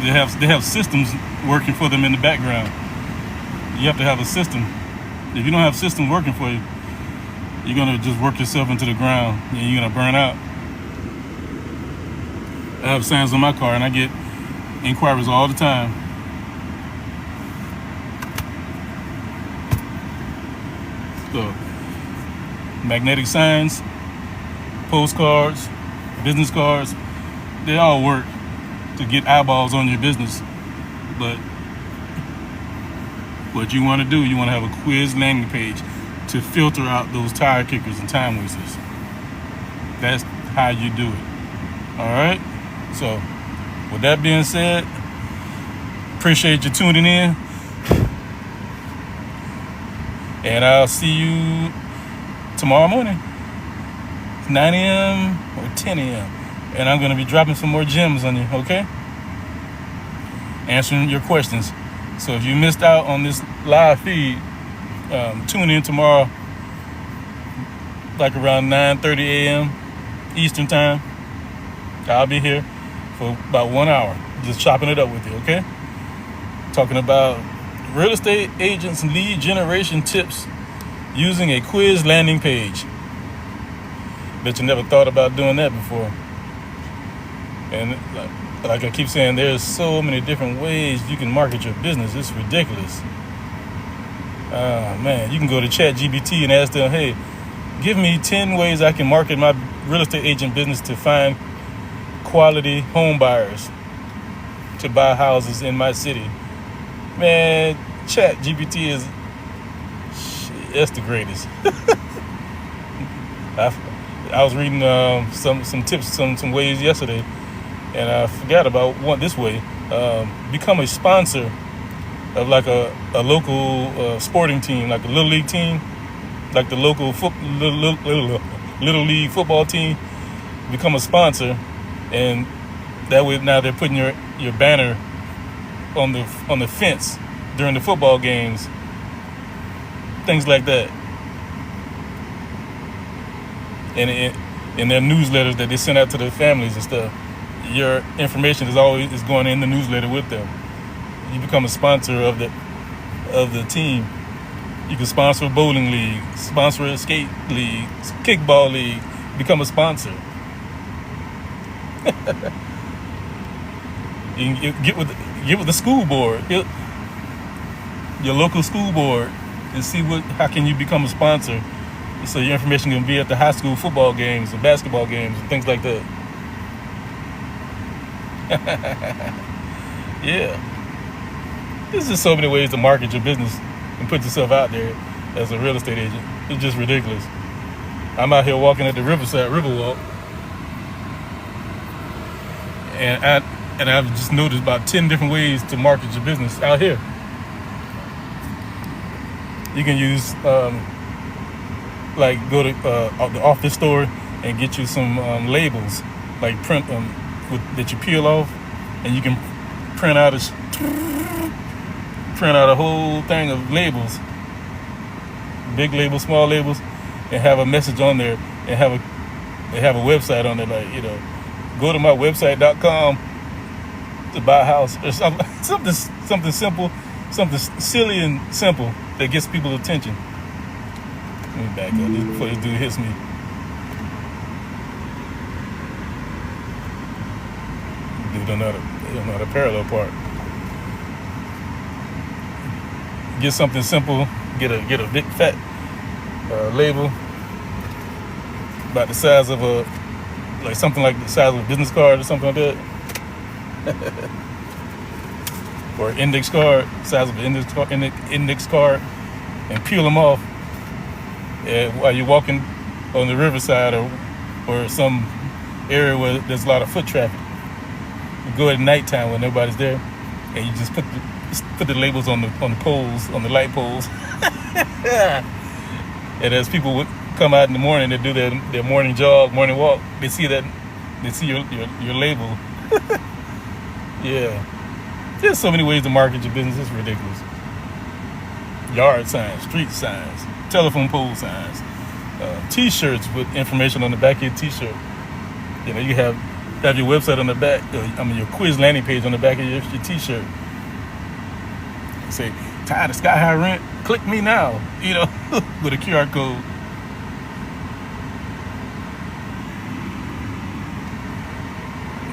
They have systems working for them in the background. You have to have a system. If you don't have systems working for you, you're going to just work yourself into the ground and you're going to burn out. I have signs on my car and I get inquiries all the time. So, magnetic signs, postcards, business cards, they all work to get eyeballs on your business. But what you want to do, you want to have a quiz landing page to filter out those tire kickers and time wasters. That's how you do it. All right? So, with that being said, appreciate you tuning in. And I'll see you tomorrow morning, 9 a.m. or 10 a.m. And I'm going to be dropping some more gems on you, okay? Answering your questions. So if you missed out on this live feed, tune in tomorrow, like around 9:30 a.m. Eastern time. I'll be here for about 1 hour, just chopping it up with you, okay? Talking about real estate agents' lead generation tips using a quiz landing page. Bet you never thought about doing that before. And like I keep saying, there's so many different ways you can market your business. It's ridiculous. Man, you can go to ChatGPT and ask them, hey, give me 10 ways I can market my real estate agent business to find quality home buyers to buy houses in my city. Man, ChatGPT that's the greatest. I was reading some tips, some ways yesterday, and I forgot about one this way. Become a sponsor of like a local sporting team, like a little league team, like the local little league football team. Become a sponsor, and that way now they're putting your banner on the fence during the football games. things like that. And in their newsletters that they send out to their families and stuff, your information is always going in the newsletter with them. You become a sponsor of the team. You can sponsor a bowling league, sponsor a skate league, kickball league, become a sponsor. You can get with the school board, your local school board, and see how can you become a sponsor, so your information can be at the high school football games and basketball games and things like that. Yeah, there's just so many ways to market your business and put yourself out there as a real estate agent. It's just ridiculous. I'm out here walking at the Riverside Riverwalk, and I've just noticed about 10 different ways to market your business out here. You can use like go to the office store and get you some labels, like print that you peel off, and you can print out a whole thing of labels, big labels, small labels, and have a message on there, and have a website on there, like, you know, go to my website.com to buy a house, or something simple, something silly and simple that gets people's attention. Let me back up before this dude hits me. Dude don't know how to parallel park. Get something simple. Get a big fat label about the size of something like the size of a business card or something like that. Or an index card, size of an index card, and peel them off while you're walking on the riverside or some area where there's a lot of foot traffic. You go at nighttime when nobody's there, and you just put the labels on the poles, on the light poles. And as people would come out in the morning to do their morning jog, morning walk, they see your label. Yeah. There's so many ways to market your business. It's ridiculous. Yard signs, street signs, telephone pole signs, T-shirts with information on the back of your T-shirt. You know, you have your website on the back. Your quiz landing page on the back of your T-shirt. Say, tired of sky high rent? Click me now. You know, with a QR code.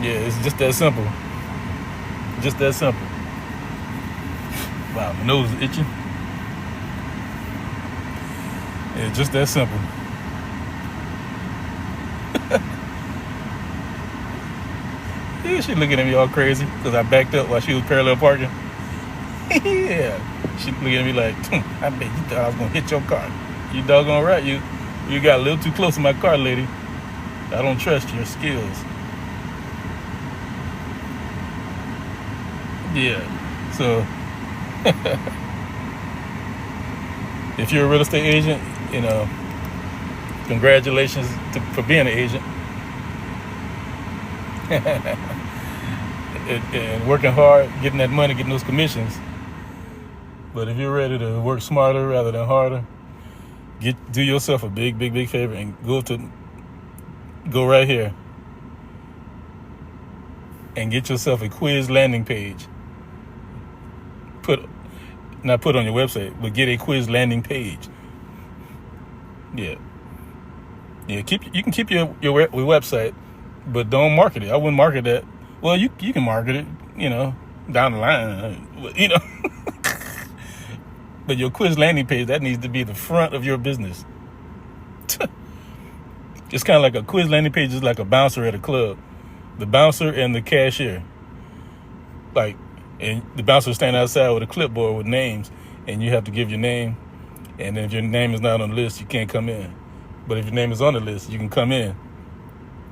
Yeah, it's just that simple. Just that simple. Wow, my nose is itching. Yeah, just that simple. Yeah, she looking at me all crazy because I backed up while she was parallel parking. Yeah, she looking at me like, I bet you thought I was gonna hit your car. You doggone right, you got a little too close to my car, lady. I don't trust your skills. Yeah, so if you're a real estate agent, you know, congratulations for being an agent. And working hard, getting that money, getting those commissions. But if you're ready to work smarter rather than harder, do yourself a big favor and go right here and get yourself a quiz landing page. Not put on your website, but get a quiz landing page. Yeah. You can keep your website, but don't market it. I wouldn't market that. Well, you can market it, you know, down the line, you know. But your quiz landing page, that needs to be the front of your business. It's kind of like a quiz landing page is like a bouncer at a club. The bouncer and the cashier. And the bouncer standing outside with a clipboard with names, and you have to give your name. And then if your name is not on the list, you can't come in. But if your name is on the list, you can come in.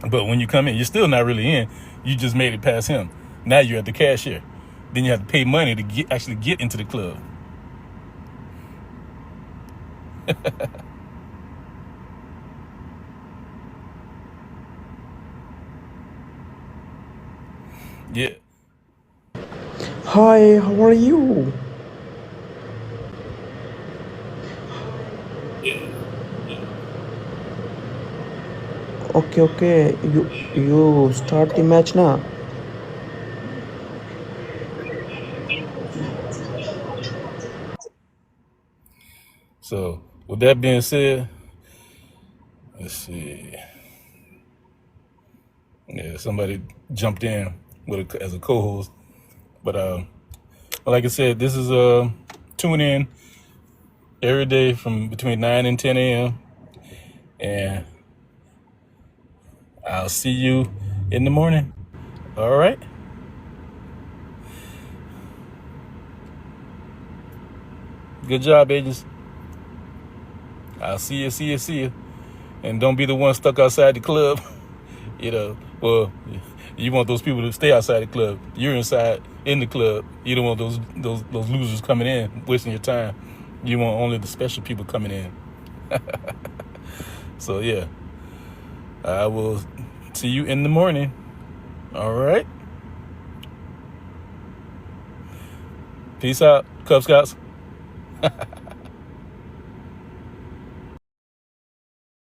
But when you come in, you're still not really in. You just made it past him. Now you're at the cashier. Then you have to pay money to actually get into the club. Yeah. Hi, how are you? Okay, okay. You start the match now. So with that being said, let's see. Yeah, somebody jumped in as a co-host, but like I said, this is tune in every day from between 9 and 10 a.m. and I'll see you in the morning. All right. Good job, agents. I'll see you. And don't be the one stuck outside the club. Well, you want those people to stay outside the club. You're inside in the club. You don't want those losers coming in, wasting your time. You want only the special people coming in. So yeah, I will see you in the morning. All right. Peace out, Cub Scouts.